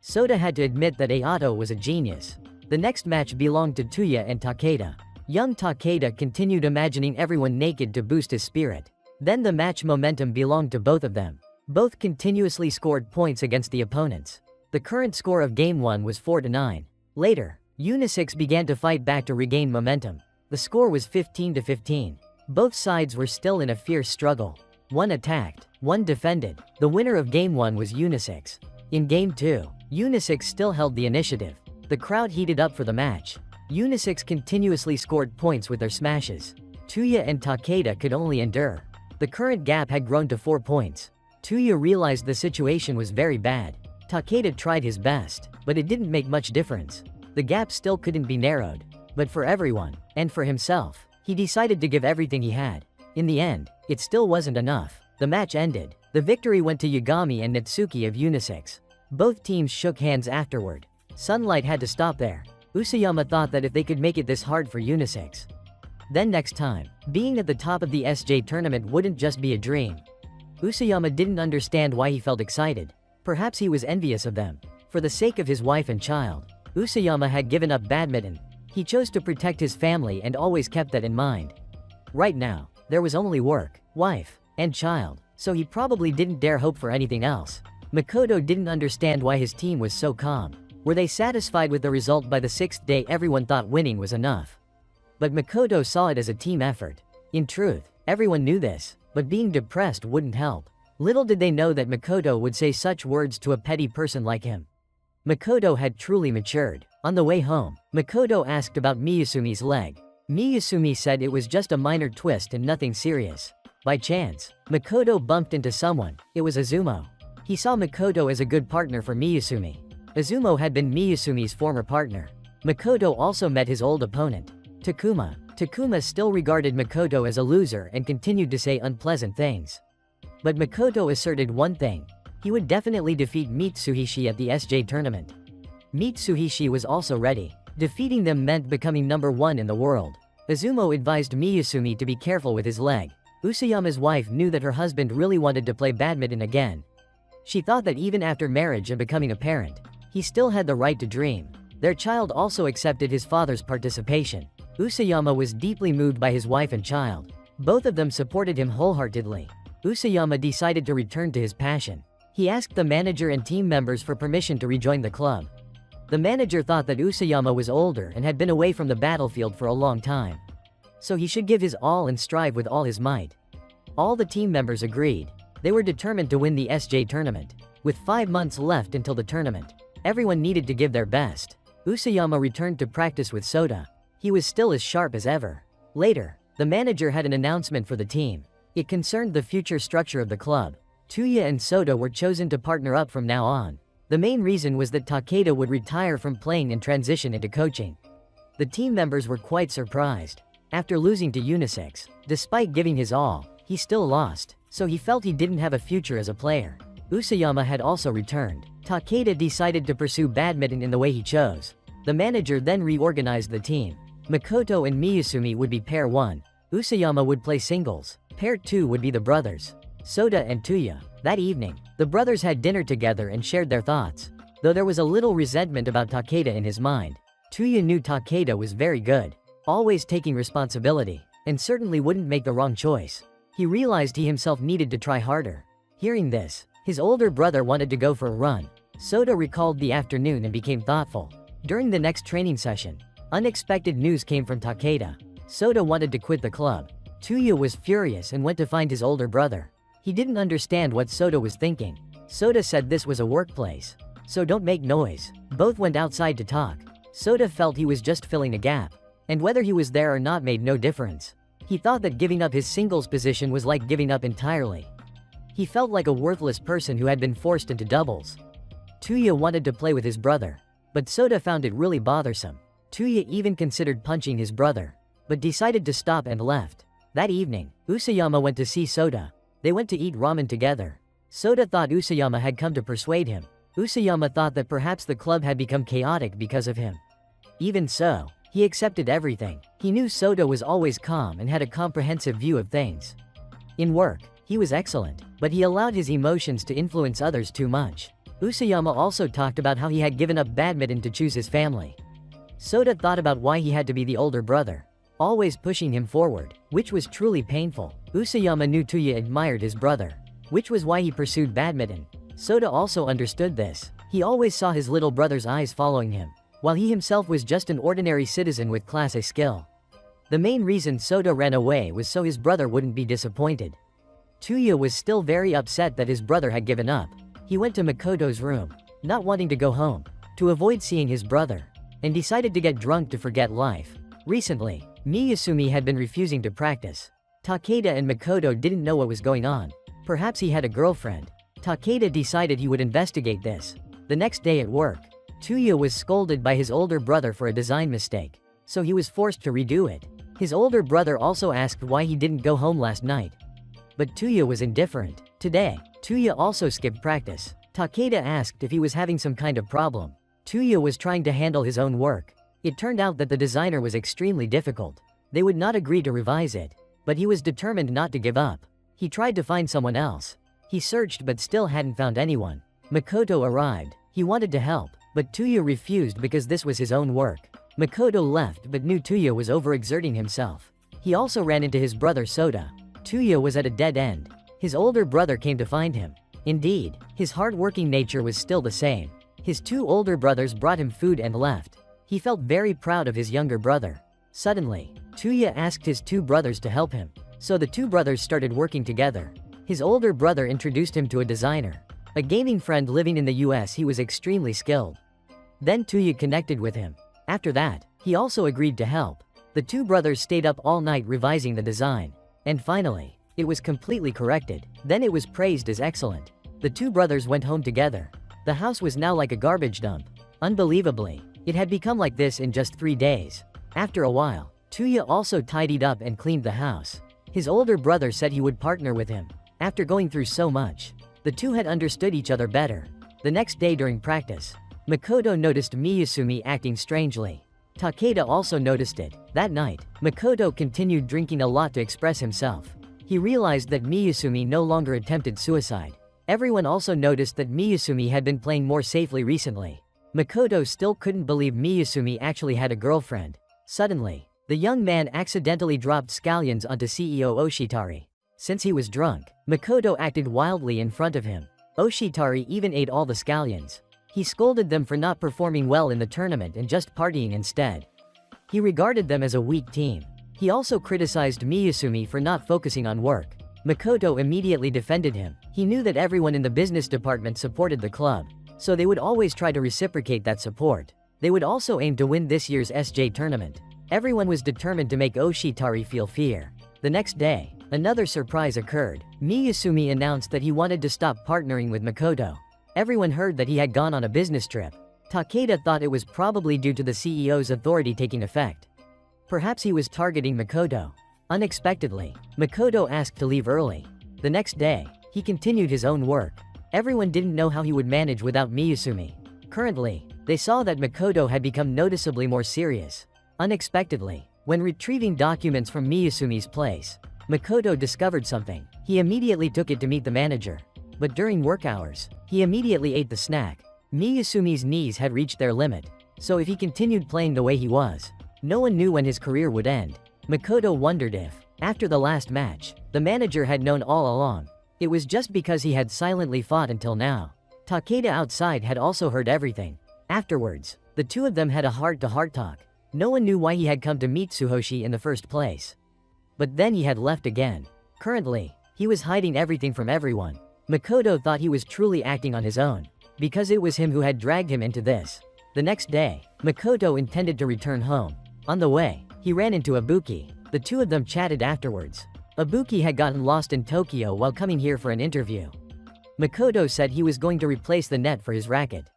Soda had to admit that Ayato was a genius. The next match belonged to Tuya and Takeda. Young Takeda continued imagining everyone naked to boost his spirit. Then the match momentum belonged to both of them. Both continuously scored points against the opponents. The current score of Game 1 was 4-9. Later, Unisex began to fight back to regain momentum. The score was 15-15. Both sides were still in a fierce struggle. One attacked, one defended. The winner of Game 1 was Unisex. In Game 2, Unisex still held the initiative. The crowd heated up for the match. Unisex continuously scored points with their smashes. Tuya and Takeda could only endure. The current gap had grown to 4 points. Tuya realized the situation was very bad. Takeda tried his best, but it didn't make much difference. The gap still couldn't be narrowed. But for everyone, and for himself, he decided to give everything he had. In the end, it still wasn't enough. The match ended. The victory went to Yagami and Natsuki of Unisex. Both teams shook hands afterward. Sunlight had to stop there. Usayama thought that if they could make it this hard for Unisex, then next time, being at the top of the SJ tournament wouldn't just be a dream. Usayama didn't understand why he felt excited. Perhaps he was envious of them. For the sake of his wife and child, Usayama had given up badminton. He chose to protect his family and always kept that in mind. Right now, there was only work, wife, and child, so he probably didn't dare hope for anything else. Makoto didn't understand why his team was so calm. Were they satisfied with the result by the 6th day? Everyone thought winning was enough. But Makoto saw it as a team effort. In truth, everyone knew this, but being depressed wouldn't help. Little did they know that Makoto would say such words to a petty person like him. Makoto had truly matured. On the way home, Makoto asked about Miyasumi's leg. Miyasumi said it was just a minor twist and nothing serious. By chance, Makoto bumped into someone. It was Azumo. He saw Makoto as a good partner for Miyasumi. Azumo had been Miyasumi's former partner. Makoto also met his old opponent, Takuma. Takuma still regarded Makoto as a loser and continued to say unpleasant things. But Makoto asserted one thing. He would definitely defeat Mitsuhishi at the SJ tournament. Mitsuhishi was also ready. Defeating them meant becoming number 1 in the world. Azumo advised Miyasumi to be careful with his leg. Usayama's wife knew that her husband really wanted to play badminton again. She thought that even after marriage and becoming a parent, he still had the right to dream. Their child also accepted his father's participation. Usayama was deeply moved by his wife and child. Both of them supported him wholeheartedly. Usayama decided to return to his passion. He asked the manager and team members for permission to rejoin the club. The manager thought that Usayama was older and had been away from the battlefield for a long time, so he should give his all and strive with all his might. All the team members agreed. They were determined to win the SJ tournament. With 5 months left until the tournament, everyone needed to give their best. Usayama returned to practice with Soda. He was still as sharp as ever. Later, the manager had an announcement for the team. It concerned the future structure of the club. Tuya and Soda were chosen to partner up from now on. The main reason was that Takeda would retire from playing and transition into coaching. The team members were quite surprised. After losing to Unisex, despite giving his all, he still lost, so he felt he didn't have a future as a player. Usayama had also returned. Takeda decided to pursue badminton in the way he chose. The manager then reorganized the team. Makoto and Miyasumi would be pair 1. Usayama would play singles. Pair 2 would be the brothers, Soda and Tuya. That evening, the brothers had dinner together and shared their thoughts. Though there was a little resentment about Takeda in his mind, Tuya knew Takeda was very good, always taking responsibility, and certainly wouldn't make the wrong choice. He realized he himself needed to try harder. Hearing this, his older brother wanted to go for a run. Soda recalled the afternoon and became thoughtful. During the next training session, unexpected news came from Takeda. Soda wanted to quit the club. Tuya was furious and went to find his older brother. He didn't understand what Soda was thinking. Soda said this was a workplace, so don't make noise. Both went outside to talk. Soda felt he was just filling a gap, and whether he was there or not made no difference. He thought that giving up his singles position was like giving up entirely. He felt like a worthless person who had been forced into doubles. Tuya wanted to play with his brother, but Soda found it really bothersome. Tuya even considered punching his brother, but decided to stop and left. That evening, Usayama went to see Soda. They went to eat ramen together. Soda thought Usayama had come to persuade him. Usayama thought that perhaps the club had become chaotic because of him. Even so, he accepted everything. He knew Soda was always calm and had a comprehensive view of things. In work, he was excellent, but he allowed his emotions to influence others too much. Usayama also talked about how he had given up badminton to choose his family. Soda thought about why he had to be the older brother, always pushing him forward, which was truly painful. Usayama knew Tuya admired his brother, which was why he pursued badminton. Soda also understood this. He always saw his little brother's eyes following him, while he himself was just an ordinary citizen with Class A skill. The main reason Soda ran away was so his brother wouldn't be disappointed. Tuya was still very upset that his brother had given up. He went to Makoto's room, not wanting to go home, to avoid seeing his brother, and decided to get drunk to forget life. Recently, Miyasumi had been refusing to practice. Takeda and Makoto didn't know what was going on. Perhaps he had a girlfriend. Takeda decided he would investigate this. The next day at work, Tuya was scolded by his older brother for a design mistake, so he was forced to redo it. His older brother also asked why he didn't go home last night, but Tuya was indifferent. Today, Tuya also skipped practice. Takeda asked if he was having some kind of problem. Tuya was trying to handle his own work. It turned out that the designer was extremely difficult. They would not agree to revise it, but he was determined not to give up. He tried to find someone else. He searched but still hadn't found anyone. Makoto arrived. He wanted to help, but Tuya refused because this was his own work. Makoto left but knew Tuya was overexerting himself. He also ran into his brother Soda. Tuya was at a dead end. His older brother came to find him. Indeed, his hard-working nature was still the same. His two older brothers brought him food and left. He felt very proud of his younger brother. Suddenly, Tuya asked his two brothers to help him, so the two brothers started working together. His older brother introduced him to a designer, a gaming friend living in the US. He was extremely skilled. Then Tuya connected with him. After that, he also agreed to help. The two brothers stayed up all night revising the design, and finally, it was completely corrected. Then it was praised as excellent. The two brothers went home together. The house was now like a garbage dump. Unbelievably, it had become like this in just 3 days. After a while, Tuya also tidied up and cleaned the house. His older brother said he would partner with him. After going through so much, the two had understood each other better. The next day during practice, Makoto noticed Miyasumi acting strangely. Takeda also noticed it. That night, Makoto continued drinking a lot to express himself. He realized that Miyasumi no longer attempted suicide. Everyone also noticed that Miyasumi had been playing more safely recently. Makoto still couldn't believe Miyasumi actually had a girlfriend. Suddenly, the young man accidentally dropped scallions onto CEO Oshitari. Since he was drunk, Makoto acted wildly in front of him. Oshitari even ate all the scallions. He scolded them for not performing well in the tournament and just partying instead. He regarded them as a weak team. He also criticized Miyasumi for not focusing on work. Makoto immediately defended him. He knew that everyone in the business department supported the club, so they would always try to reciprocate that support. They would also aim to win this year's SJ tournament. Everyone was determined to make Oshitari feel fear. The next day, another surprise occurred. Miyasumi announced that he wanted to stop partnering with Makoto. Everyone heard that he had gone on a business trip. Takeda thought it was probably due to the CEO's authority taking effect. Perhaps he was targeting Makoto. Unexpectedly, Makoto asked to leave early. The next day, he continued his own work. Everyone didn't know how he would manage without Miyasumi. Currently, they saw that Makoto had become noticeably more serious. Unexpectedly, when retrieving documents from Miyasumi's place, Makoto discovered something. He immediately took it to meet the manager. But during work hours, he immediately ate the snack. Miyasumi's knees had reached their limit, so if he continued playing the way he was, no one knew when his career would end. Makoto wondered if, after the last match, the manager had known all along. It was just because he had silently fought until now. Takeda outside had also heard everything. Afterwards, the two of them had a heart-to-heart talk. No one knew why he had come to meet Tsuhoshi in the first place. But then he had left again. Currently, he was hiding everything from everyone. Makoto thought he was truly acting on his own, because it was him who had dragged him into this. The next day, Makoto intended to return home. On the way, he ran into Ibuki. The two of them chatted afterwards. Ibuki had gotten lost in Tokyo while coming here for an interview. Makoto said he was going to replace the net for his racket.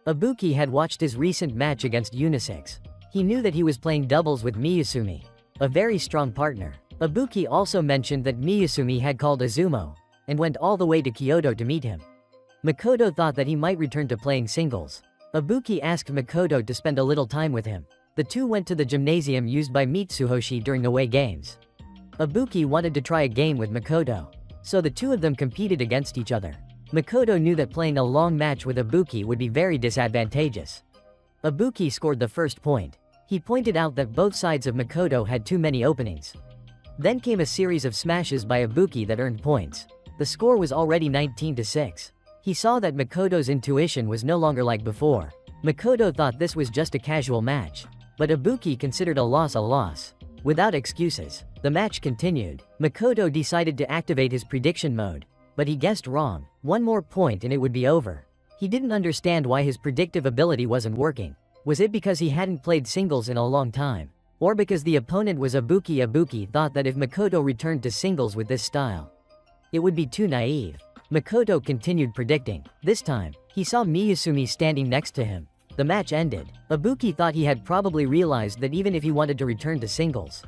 Ibuki had watched his recent match against Unisex. He knew that he was playing doubles with Miyasumi, a very strong partner. Ibuki also mentioned that Miyasumi had called Izumo, and went all the way to Kyoto to meet him. Makoto thought that he might return to playing singles. Ibuki asked Makoto to spend a little time with him. The two went to the gymnasium used by Mitsuhoshi during away games. Ibuki wanted to try a game with Makoto, so the two of them competed against each other. Makoto knew that playing a long match with Ibuki would be very disadvantageous. Ibuki scored the first point. He pointed out that both sides of Makoto had too many openings. Then came a series of smashes by Ibuki that earned points. The score was already 19-6. He saw that Makoto's intuition was no longer like before. Makoto thought this was just a casual match, but Ibuki considered a loss. Without excuses, the match continued. Makoto decided to activate his prediction mode, but he guessed wrong. One more point and it would be over. He didn't understand why his predictive ability wasn't working. Was it because he hadn't played singles in a long time? Or because the opponent was Ibuki? Ibuki thought that if Makoto returned to singles with this style, it would be too naive. Makoto continued predicting. This time, he saw Miyasumi standing next to him. The match ended. Ibuki thought he had probably realized that even if he wanted to return to singles,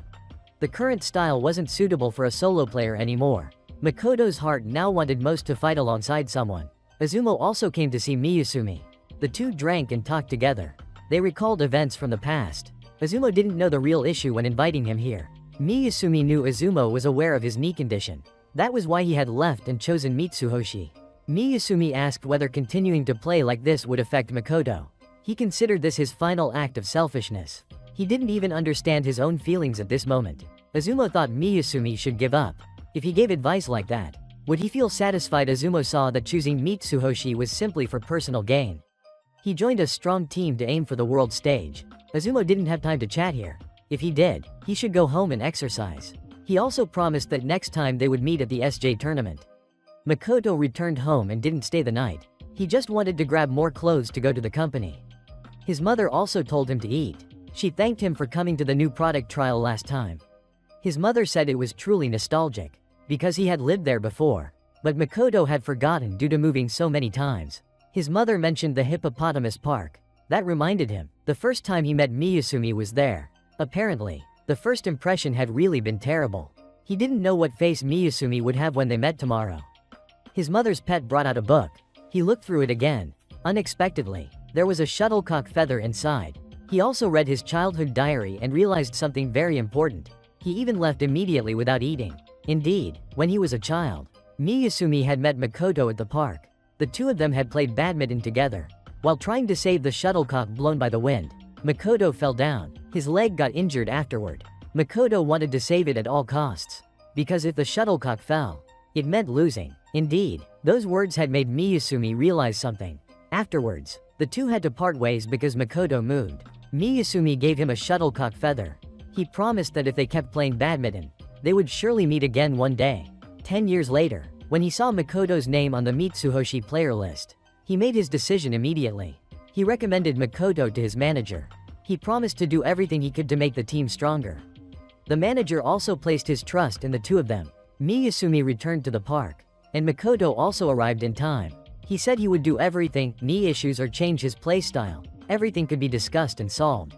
the current style wasn't suitable for a solo player anymore. Makoto's heart now wanted most to fight alongside someone. Izumo also came to see Miyasumi. The two drank and talked together. They recalled events from the past. Izumo didn't know the real issue when inviting him here. Miyasumi knew Izumo was aware of his knee condition. That was why he had left and chosen Mitsuhoshi. Miyasumi asked whether continuing to play like this would affect Makoto. He considered this his final act of selfishness. He didn't even understand his own feelings at this moment. Izumo thought Miyasumi should give up. If he gave advice like that, would he feel satisfied? Izumo saw that choosing Mitsuhoshi was simply for personal gain. He joined a strong team to aim for the world stage. Izumo didn't have time to chat here. If he did, he should go home and exercise. He also promised that next time they would meet at the SJ tournament. Makoto returned home and didn't stay the night. He just wanted to grab more clothes to go to the company. His mother also told him to eat. She thanked him for coming to the new product trial last time. His mother said it was truly nostalgic, because he had lived there before. But Makoto had forgotten due to moving so many times. His mother mentioned the hippopotamus park. That reminded him, the first time he met Miyasumi was there. Apparently, the first impression had really been terrible. He didn't know what face Miyasumi would have when they met tomorrow. His mother's pet brought out a book. He looked through it again. Unexpectedly, there was a shuttlecock feather inside. He also read his childhood diary and realized something very important. He even left immediately without eating. Indeed, when he was a child, Miyasumi had met Makoto at the park. The two of them had played badminton together. While trying to save the shuttlecock blown by the wind, Makoto fell down. His leg got injured afterward. Makoto wanted to save it at all costs, because if the shuttlecock fell, it meant losing. Indeed, those words had made Miyasumi realize something. Afterwards, the two had to part ways because Makoto moved. Miyasumi gave him a shuttlecock feather. He promised that if they kept playing badminton, they would surely meet again one day. 10 years later, when he saw Makoto's name on the Mitsuhoshi player list, he made his decision immediately. He recommended Makoto to his manager. He promised to do everything he could to make the team stronger. The manager also placed his trust in the two of them. Miyasumi returned to the park, and Makoto also arrived in time. He said he would do everything, knee issues or change his play style. Everything could be discussed and solved.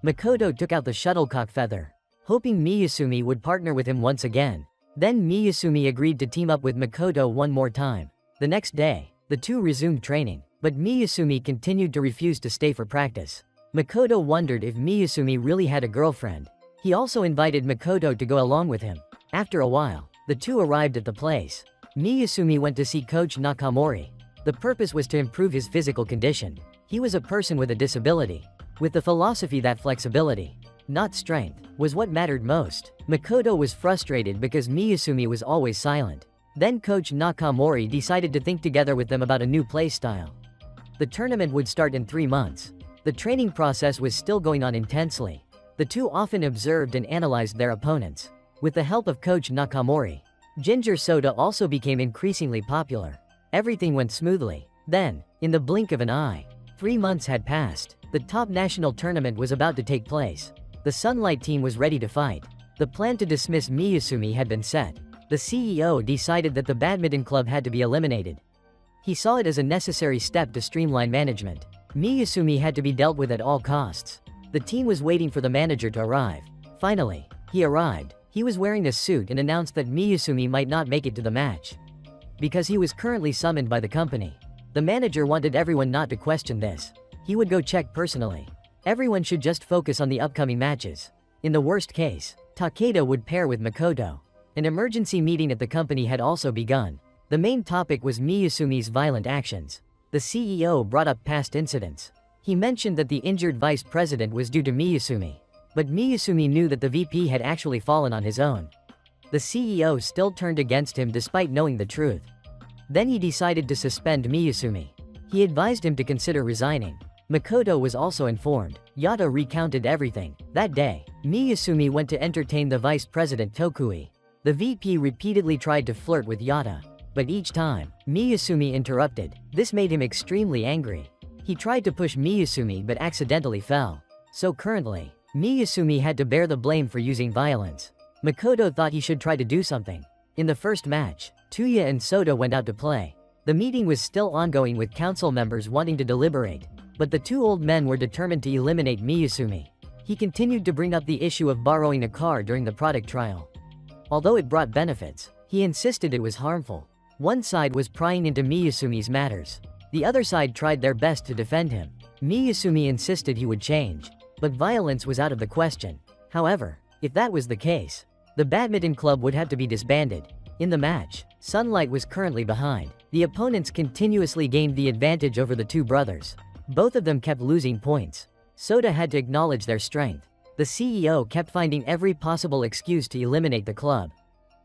Makoto took out the shuttlecock feather, hoping Miyasumi would partner with him once again. Then Miyasumi agreed to team up with Makoto one more time. The next day, The two resumed training, but Miyasumi continued to refuse to stay for practice. Makoto wondered if Miyasumi really had a girlfriend. He also invited Makoto to go along with him. After a while, the two arrived at the place. Miyasumi went to see Coach Nakamori. The purpose was to improve his physical condition. He was a person with a disability, with the philosophy that flexibility, not strength, was what mattered most. Makoto was frustrated because Miyasumi was always silent. Then Coach Nakamori decided to think together with them about a new play style. The tournament would start in 3 months. The training process was still going on intensely. The two often observed and analyzed their opponents. With the help of Coach Nakamori, ginger soda also became increasingly popular. Everything went smoothly. Then, in the blink of an eye, 3 months had passed. The top national tournament was about to take place. The Sunlight team was ready to fight. The plan to dismiss Miyasumi had been set. The CEO decided that the badminton club had to be eliminated. He saw it as a necessary step to streamline management. Miyasumi had to be dealt with at all costs. The team was waiting for the manager to arrive. Finally, he arrived. He was wearing a suit and announced that Miyasumi might not make it to the match because he was currently summoned by the company. The manager wanted everyone not to question this. He would go check personally. Everyone should just focus on the upcoming matches. In the worst case, Takeda would pair with Makoto. An emergency meeting at the company had also begun. The main topic was Miyasumi's violent actions. The CEO brought up past incidents. He mentioned that the injured vice president was due to Miyasumi. But Miyasumi knew that the VP had actually fallen on his own. The CEO still turned against him despite knowing the truth. Then he decided to suspend Miyasumi. He advised him to consider resigning. Makoto was also informed. Yata recounted everything. That day, Miyasumi went to entertain the vice president Tokui. The VP repeatedly tried to flirt with Yata, but each time, Miyasumi interrupted. This made him extremely angry. He tried to push Miyasumi but accidentally fell. So currently, Miyasumi had to bear the blame for using violence. Makoto thought he should try to do something. In the first match, Tuya and Soda went out to play. The meeting was still ongoing with council members wanting to deliberate, but the two old men were determined to eliminate Miyasumi. He continued to bring up the issue of borrowing a car during the product trial. Although it brought benefits, he insisted it was harmful. One side was prying into Miyasumi's matters. The other side tried their best to defend him. Miyasumi insisted he would change, but violence was out of the question. However, if that was the case, the badminton club would have to be disbanded. In the match, Sunlight was currently behind. The opponents continuously gained the advantage over the two brothers. Both of them kept losing points. Soda had to acknowledge their strength. The CEO kept finding every possible excuse to eliminate the club.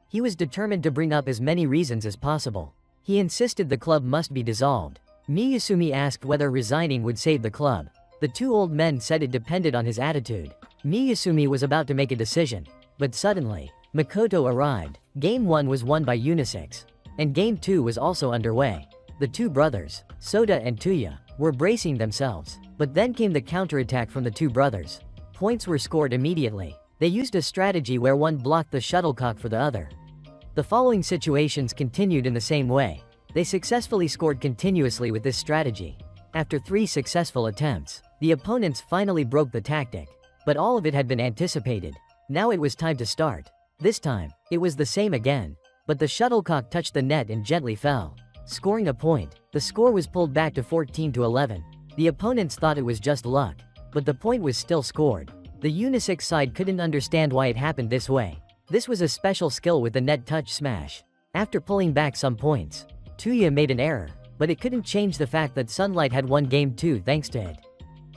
He was determined to bring up as many reasons as possible. He insisted the club must be dissolved. Miyasumi asked whether resigning would save the club. The two old men said it depended on his attitude. Miyasumi was about to make a decision, but suddenly, Makoto arrived. Game 1 was won by Unisex, and Game 2 was also underway. The two brothers, Soda and Tuya, were bracing themselves, but then came the counterattack from the two brothers. Points were scored immediately. They used a strategy where one blocked the shuttlecock for the other. The following situations continued in the same way. They successfully scored continuously with this strategy. After 3 successful attempts, the opponents finally broke the tactic, but all of it had been anticipated. Now it was time to start. This time, it was the same again, but the shuttlecock touched the net and gently fell, scoring a point. The score was pulled back to 14-11. The opponents thought it was just luck, but the point was still scored. The unisex side couldn't understand why it happened this way. This was a special skill with the net touch smash. After pulling back some points, Tuya made an error, but it couldn't change the fact that Sunlight had won Game 2 thanks to it.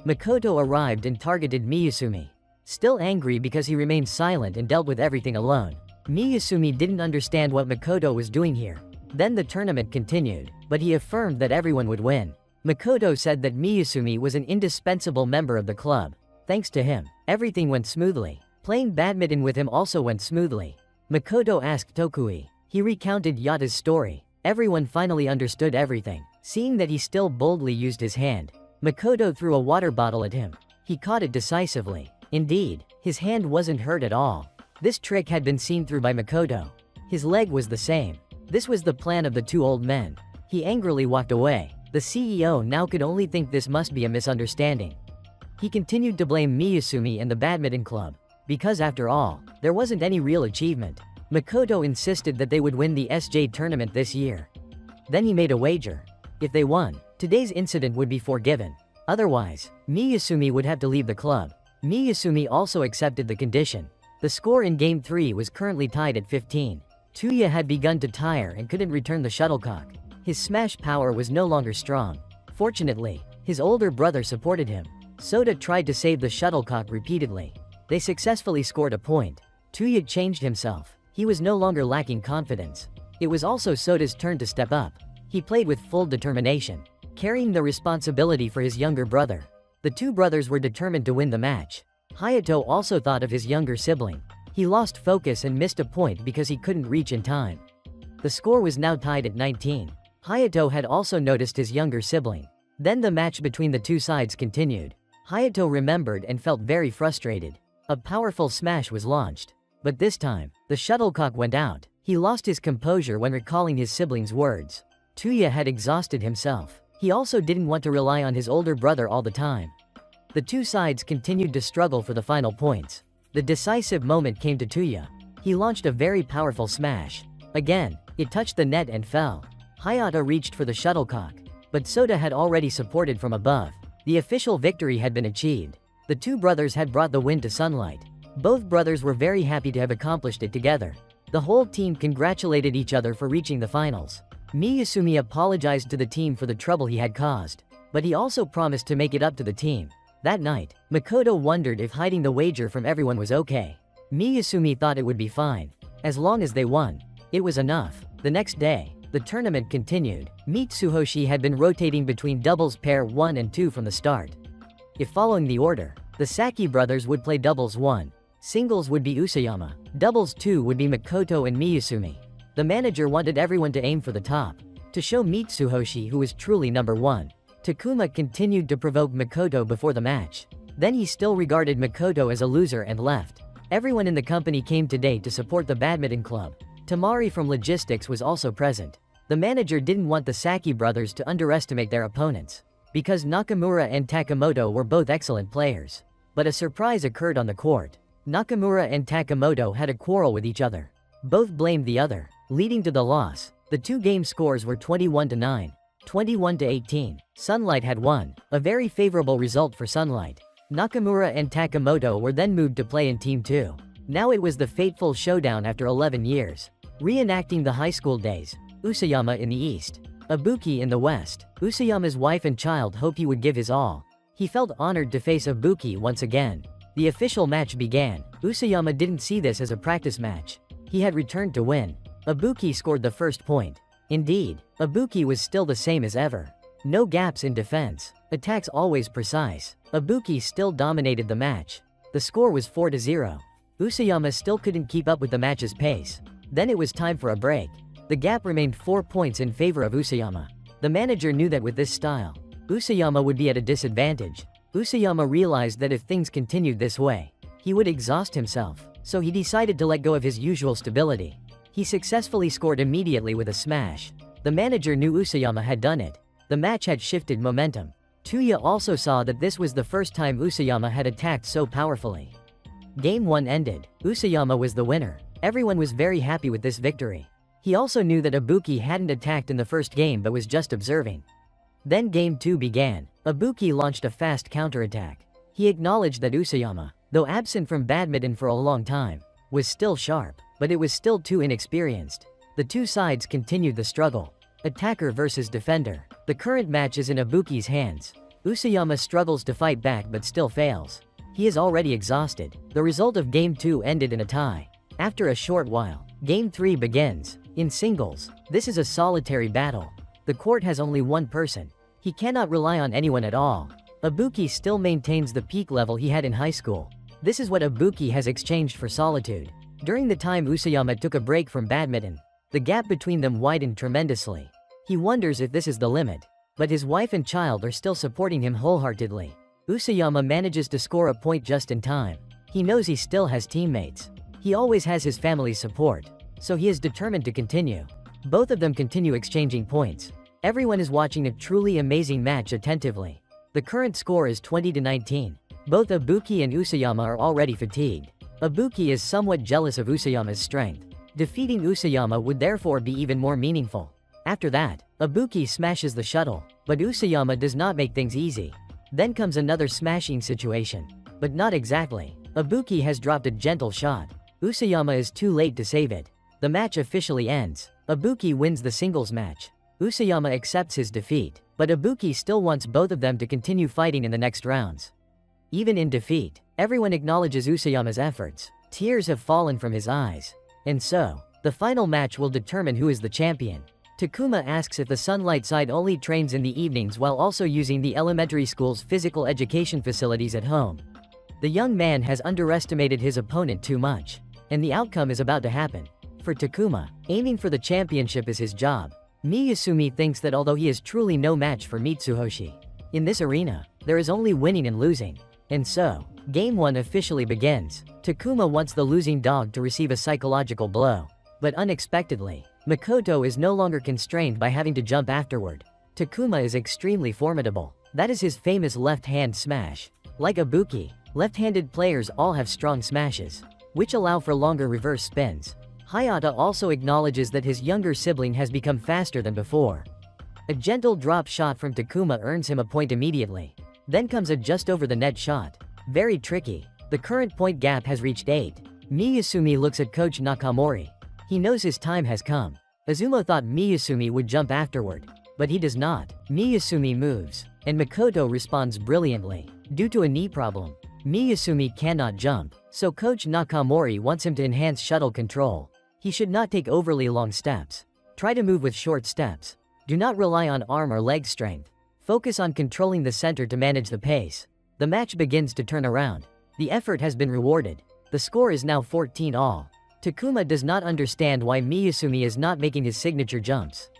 Makoto arrived and targeted Miyasumi. Still angry because he remained silent and dealt with everything alone. Miyasumi didn't understand what Makoto was doing here. Then the tournament continued, but he affirmed that everyone would win. Makoto said that Miyasumi was an indispensable member of the club. Thanks to him, everything went smoothly. Playing badminton with him also went smoothly. Makoto asked Tokui. He recounted Yata's story. Everyone finally understood everything. Seeing that he still boldly used his hand, Makoto threw a water bottle at him. He caught it decisively. Indeed, his hand wasn't hurt at all. This trick had been seen through by Makoto. His leg was the same. This was the plan of the two old men. He angrily walked away. The CEO now could only think this must be a misunderstanding. He continued to blame Miyasumi and the badminton club, because after all, there wasn't any real achievement. Makoto insisted that they would win the SJ tournament this year. Then he made a wager. If they won, today's incident would be forgiven. Otherwise, Miyasumi would have to leave the club. Miyasumi also accepted the condition. The score in Game 3 was currently tied at 15. Tuya had begun to tire and couldn't return the shuttlecock. His smash power was no longer strong. Fortunately, his older brother supported him. Sota tried to save the shuttlecock repeatedly. They successfully scored a point. Tuya changed himself. He was no longer lacking confidence. It was also Sota's turn to step up. He played with full determination, carrying the responsibility for his younger brother. The two brothers were determined to win the match. Hayato also thought of his younger sibling. He lost focus and missed a point because he couldn't reach in time. The score was now tied at 19. Hayato had also noticed his younger sibling. Then the match between the two sides continued. Hayato remembered and felt very frustrated. A powerful smash was launched. But this time, the shuttlecock went out. He lost his composure when recalling his siblings' words. Tuya had exhausted himself. He also didn't want to rely on his older brother all the time. The two sides continued to struggle for the final points. The decisive moment came to Tuya. He launched a very powerful smash. Again, it touched the net and fell. Hayato reached for the shuttlecock, but Sota had already supported from above. The official victory had been achieved. The two brothers had brought the win to Sunlight. Both brothers were very happy to have accomplished it together. The whole team congratulated each other for reaching the finals. Miyasumi apologized to the team for the trouble he had caused, but he also promised to make it up to the team. That night, Makoto wondered if hiding the wager from everyone was okay. Miyasumi thought it would be fine. As long as they won, it was enough. The next day, the tournament continued. Mitsuhoshi had been rotating between doubles pair 1 and 2 from the start. If following the order, the Saki brothers would play doubles 1, singles would be Usayama, doubles 2 would be Makoto and Miyasumi. The manager wanted everyone to aim for the top, to show Mitsuhoshi who was truly number 1. Takuma continued to provoke Makoto before the match. Then he still regarded Makoto as a loser and left. Everyone in the company came today to support the badminton club. Tamari from logistics was also present. The manager didn't want the Saki brothers to underestimate their opponents, because Nakamura and Takamoto were both excellent players. But a surprise occurred on the court. Nakamura and Takamoto had a quarrel with each other. Both blamed the other, leading to the loss. The two game scores were 21-9. 21-18. Sunlight had won, a very favorable result for Sunlight. Nakamura and Takamoto were then moved to play in Team 2. Now it was the fateful showdown after 11 years. Reenacting the high school days, Usayama in the east, Ibuki in the west. Usayama's wife and child hoped he would give his all. He felt honored to face Ibuki once again. The official match began. Usayama didn't see this as a practice match. He had returned to win. Ibuki scored the first point. Indeed, Ibuki was still the same as ever. No gaps in defense. Attacks always precise. Ibuki still dominated the match. The score was 4-0. Usayama still couldn't keep up with the match's pace. Then it was time for a break. The gap remained 4 points in favor of Usayama. The manager knew that with this style, Usayama would be at a disadvantage. Usayama realized that if things continued this way, he would exhaust himself, so he decided to let go of his usual stability. He successfully scored immediately with a smash. The manager knew Usayama had done it. The match had shifted momentum. Tuya also saw that this was the first time Usayama had attacked so powerfully. Game 1 ended. Usayama was the winner. Everyone was very happy with this victory. He also knew that Ibuki hadn't attacked in the first game but was just observing. Then Game 2 began. Ibuki launched a fast counterattack. He acknowledged that Usayama, though absent from badminton for a long time, was still sharp, but it was still too inexperienced. The two sides continued the struggle. Attacker versus defender. The current match is in Ibuki's hands. Usayama struggles to fight back but still fails. He is already exhausted. The result of Game 2 ended in a tie. After a short while, Game 3 begins. In singles, this is a solitary battle. The court has only one person. He cannot rely on anyone at all. Ibuki still maintains the peak level he had in high school. This is what Ibuki has exchanged for solitude. During the time Usayama took a break from badminton, the gap between them widened tremendously. He wonders if this is the limit, but his wife and child are still supporting him wholeheartedly. Usayama manages to score a point just in time. He knows he still has teammates. He always has his family's support, so he is determined to continue. Both of them continue exchanging points. Everyone is watching a truly amazing match attentively. The current score is 20-19. Both Ibuki and Usayama are already fatigued. Ibuki is somewhat jealous of Usayama's strength. Defeating Usayama would therefore be even more meaningful. After that, Ibuki smashes the shuttle, but Usayama does not make things easy. Then comes another smashing situation. But not exactly. Ibuki has dropped a gentle shot. Usayama is too late to save it. The match officially ends. Ibuki wins the singles match. Usayama accepts his defeat, but Ibuki still wants both of them to continue fighting in the next rounds. Even in defeat, everyone acknowledges Usayama's efforts. Tears have fallen from his eyes. And so, the final match will determine who is the champion. Takuma asks if the Sunlight side only trains in the evenings while also using the elementary school's physical education facilities at home. The young man has underestimated his opponent too much, and the outcome is about to happen. For Takuma, aiming for the championship is his job. Miyasumi thinks that although he is truly no match for Mitsuhoshi, in this arena, there is only winning and losing. And so, Game 1 officially begins. Takuma wants the losing dog to receive a psychological blow. But unexpectedly, Makoto is no longer constrained by having to jump afterward. Takuma is extremely formidable. That is his famous left-hand smash. Like Ibuki, left-handed players all have strong smashes, which allow for longer reverse spins. Hayata also acknowledges that his younger sibling has become faster than before. A gentle drop shot from Takuma earns him a point immediately. Then comes a just over the net shot. Very tricky. The current point gap has reached 8. Miyasumi looks at Coach Nakamori. He knows his time has come. Azumo thought Miyasumi would jump afterward, but he does not. Miyasumi moves, and Makoto responds brilliantly. Due to a knee problem, Miyasumi cannot jump, so Coach Nakamori wants him to enhance shuttle control. He should not take overly long steps. Try to move with short steps. Do not rely on arm or leg strength. Focus on controlling the center to manage the pace. The match begins to turn around. The effort has been rewarded. The score is now 14-all. Takuma does not understand why Miyasumi is not making his signature jumps.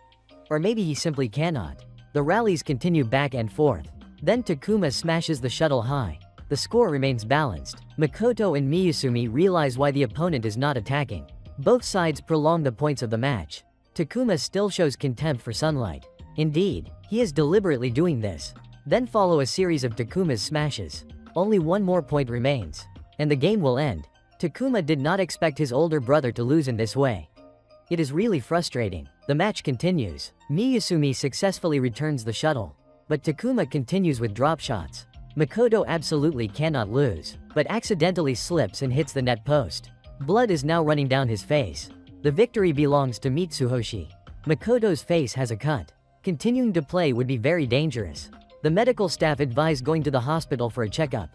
Or maybe he simply cannot. The rallies continue back and forth. Then Takuma smashes the shuttle high. The score remains balanced. Makoto and Miyasumi realize why the opponent is not attacking. Both sides prolong the points of the match. Takuma still shows contempt for Sunlight. Indeed, he is deliberately doing this. Then follow a series of Takuma's smashes. Only one more point remains, and the game will end. Takuma did not expect his older brother to lose in this way. It is really frustrating. The match continues. Miyasumi successfully returns the shuttle, but Takuma continues with drop shots. Makoto absolutely cannot lose, but accidentally slips and hits the net post. Blood is now running down his face. The victory belongs to Mitsuhoshi. Makoto's face has a cut. Continuing to play would be very dangerous. The medical staff advise going to the hospital for a checkup.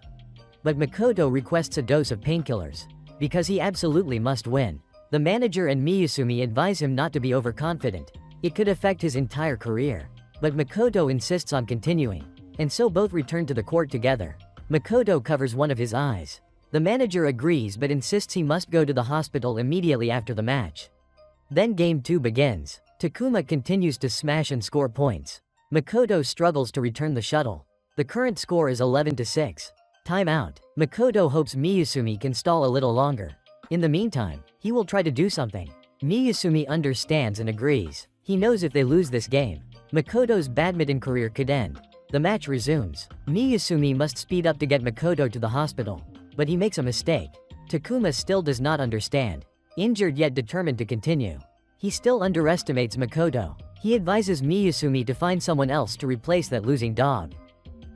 But Makoto requests a dose of painkillers, because he absolutely must win. The manager and Miyasumi advise him not to be overconfident. It could affect his entire career. But Makoto insists on continuing, and so both return to the court together. Makoto covers one of his eyes. The manager agrees but insists he must go to the hospital immediately after the match. Then Game 2 begins. Takuma continues to smash and score points. Makoto struggles to return the shuttle. The current score is 11-6. Timeout. Makoto hopes Miyasumi can stall a little longer. In the meantime, he will try to do something. Miyasumi understands and agrees. He knows if they lose this game, Makoto's badminton career could end. The match resumes. Miyasumi must speed up to get Makoto to the hospital, but he makes a mistake. Takuma still does not understand. Injured yet determined to continue. He still underestimates Makoto. He advises Miyasumi to find someone else to replace that losing dog.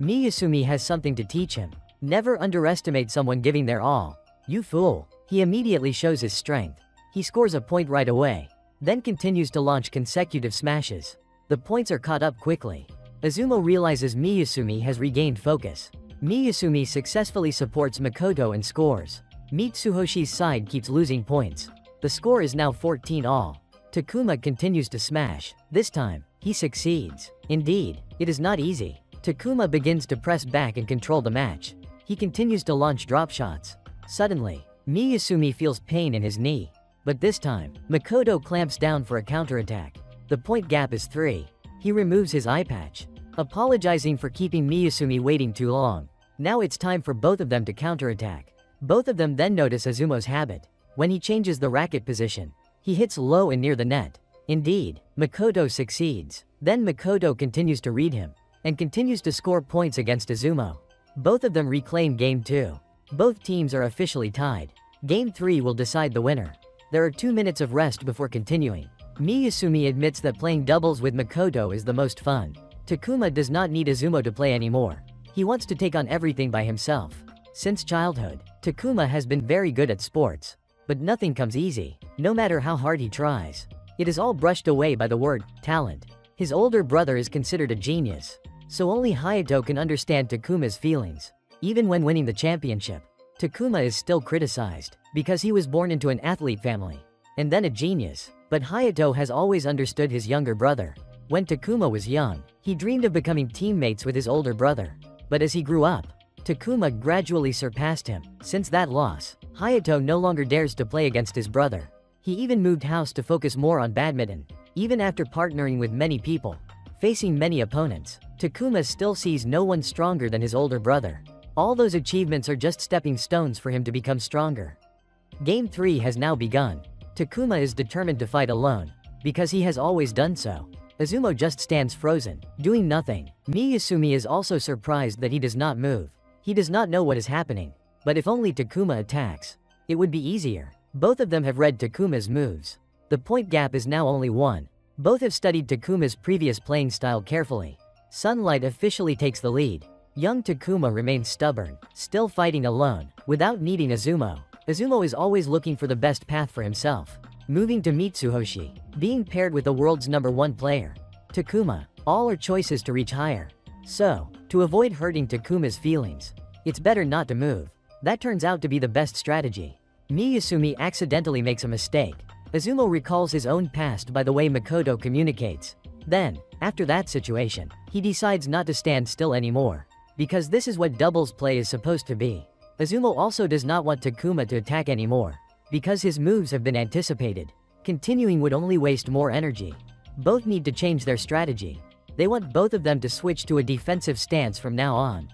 Miyasumi has something to teach him. Never underestimate someone giving their all. You fool. He immediately shows his strength. He scores a point right away, then continues to launch consecutive smashes. The points are caught up quickly. Azumo realizes Miyasumi has regained focus. Miyasumi successfully supports Makoto and scores. Mitsuhoshi's side keeps losing points. The score is now 14-all. Takuma continues to smash. This time, he succeeds. Indeed, it is not easy. Takuma begins to press back and control the match. He continues to launch drop shots. Suddenly, Miyasumi feels pain in his knee. But this time, Makoto clamps down for a counterattack. The point gap is 3. He removes his eye patch, apologizing for keeping Miyasumi waiting too long. Now it's time for both of them to counterattack. Both of them then notice Azumo's habit. When he changes the racket position, he hits low and near the net. Indeed, Makoto succeeds. Then Makoto continues to read him, and continues to score points against Azumo. Both of them reclaim Game 2. Both teams are officially tied. Game 3 will decide the winner. There are 2 minutes of rest before continuing. Miyasumi admits that playing doubles with Makoto is the most fun. Takuma does not need Izumo to play anymore. He wants to take on everything by himself. Since childhood, Takuma has been very good at sports. But nothing comes easy, no matter how hard he tries. It is all brushed away by the word talent. His older brother is considered a genius. So only Hayato can understand Takuma's feelings. Even when winning the championship, Takuma is still criticized, because he was born into an athlete family, and then a genius. But Hayato has always understood his younger brother. When Takuma was young, he dreamed of becoming teammates with his older brother. But as he grew up, Takuma gradually surpassed him. Since that loss, Hayato no longer dares to play against his brother. He even moved house to focus more on badminton. Even after partnering with many people, facing many opponents, Takuma still sees no one stronger than his older brother. All those achievements are just stepping stones for him to become stronger. Game 3 has now begun. Takuma is determined to fight alone, because he has always done so. Izumo just stands frozen, doing nothing. Miyasumi is also surprised that he does not move. He does not know what is happening. But if only Takuma attacks, it would be easier. Both of them have read Takuma's moves. The point gap is now only 1. Both have studied Takuma's previous playing style carefully. Sunlight officially takes the lead. Young Takuma remains stubborn, still fighting alone, without needing Izumo. Izumo is always looking for the best path for himself. Moving to Mitsuhoshi, being paired with the world's #1 player. Takuma, all are choices to reach higher. So, to avoid hurting Takuma's feelings, it's better not to move. That turns out to be the best strategy. Miyasumi accidentally makes a mistake. Izumo recalls his own past by the way Makoto communicates. Then, after that situation, he decides not to stand still anymore. Because this is what doubles play is supposed to be. Izumo also does not want Takuma to attack anymore, because his moves have been anticipated. Continuing would only waste more energy. Both need to change their strategy. They want both of them to switch to a defensive stance from now on.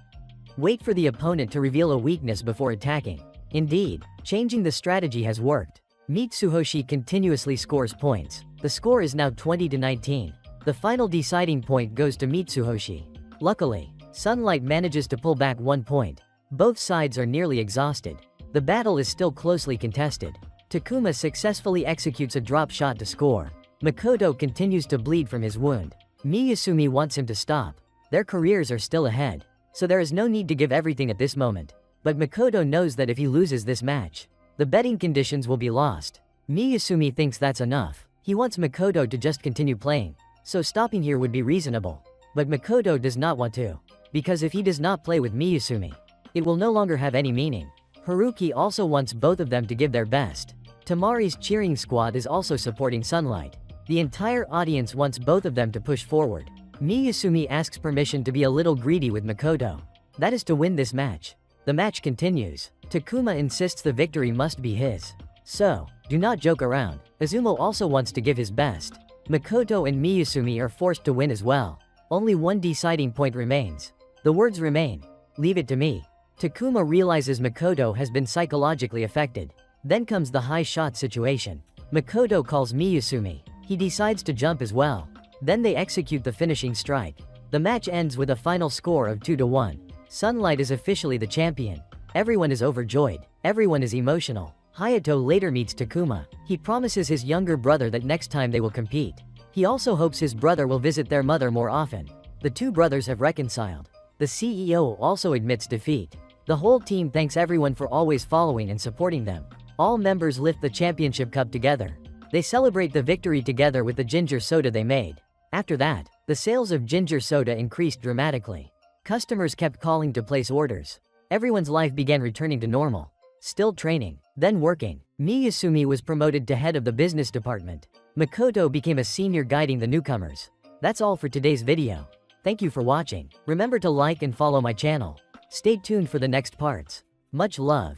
Wait for the opponent to reveal a weakness before attacking. Indeed, changing the strategy has worked. Mitsuhoshi continuously scores points. The score is now 20-19. The final deciding point goes to Mitsuhoshi. Luckily, Sunlight manages to pull back 1 point. Both sides are nearly exhausted. The battle is still closely contested. Takuma successfully executes a drop shot to score. Makoto continues to bleed from his wound. Miyasumi wants him to stop. Their careers are still ahead, so there is no need to give everything at this moment. But Makoto knows that if he loses this match, the betting conditions will be lost. Miyasumi thinks that's enough. He wants Makoto to just continue playing, so stopping here would be reasonable. But Makoto does not want to, because if he does not play with Miyasumi, it will no longer have any meaning. Haruki also wants both of them to give their best. Tamari's cheering squad is also supporting Sunlight. The entire audience wants both of them to push forward. Miyasumi asks permission to be a little greedy with Makoto. That is to win this match. The match continues. Takuma insists the victory must be his. So, do not joke around. Izumo also wants to give his best. Makoto and Miyasumi are forced to win as well. Only one deciding point remains. The words remain. Leave it to me. Takuma realizes Makoto has been psychologically affected. Then comes the high shot situation. Makoto calls Miyasumi. He decides to jump as well. Then they execute the finishing strike. The match ends with a final score of 2-1. Sunlight is officially the champion. Everyone is overjoyed. Everyone is emotional. Hayato later meets Takuma. He promises his younger brother that next time they will compete. He also hopes his brother will visit their mother more often. The two brothers have reconciled. The CEO also admits defeat. The whole team thanks everyone for always following and supporting them. All members lift the championship cup together. They celebrate the victory together with the ginger soda they made. After that, the sales of ginger soda increased dramatically. Customers kept calling to place orders. Everyone's life began returning to normal. Still training, then working. Miyasumi was promoted to head of the business department. Makoto became a senior guiding the newcomers. That's all for today's video. Thank you for watching. Remember to like and follow my channel. Stay tuned for the next parts. Much love.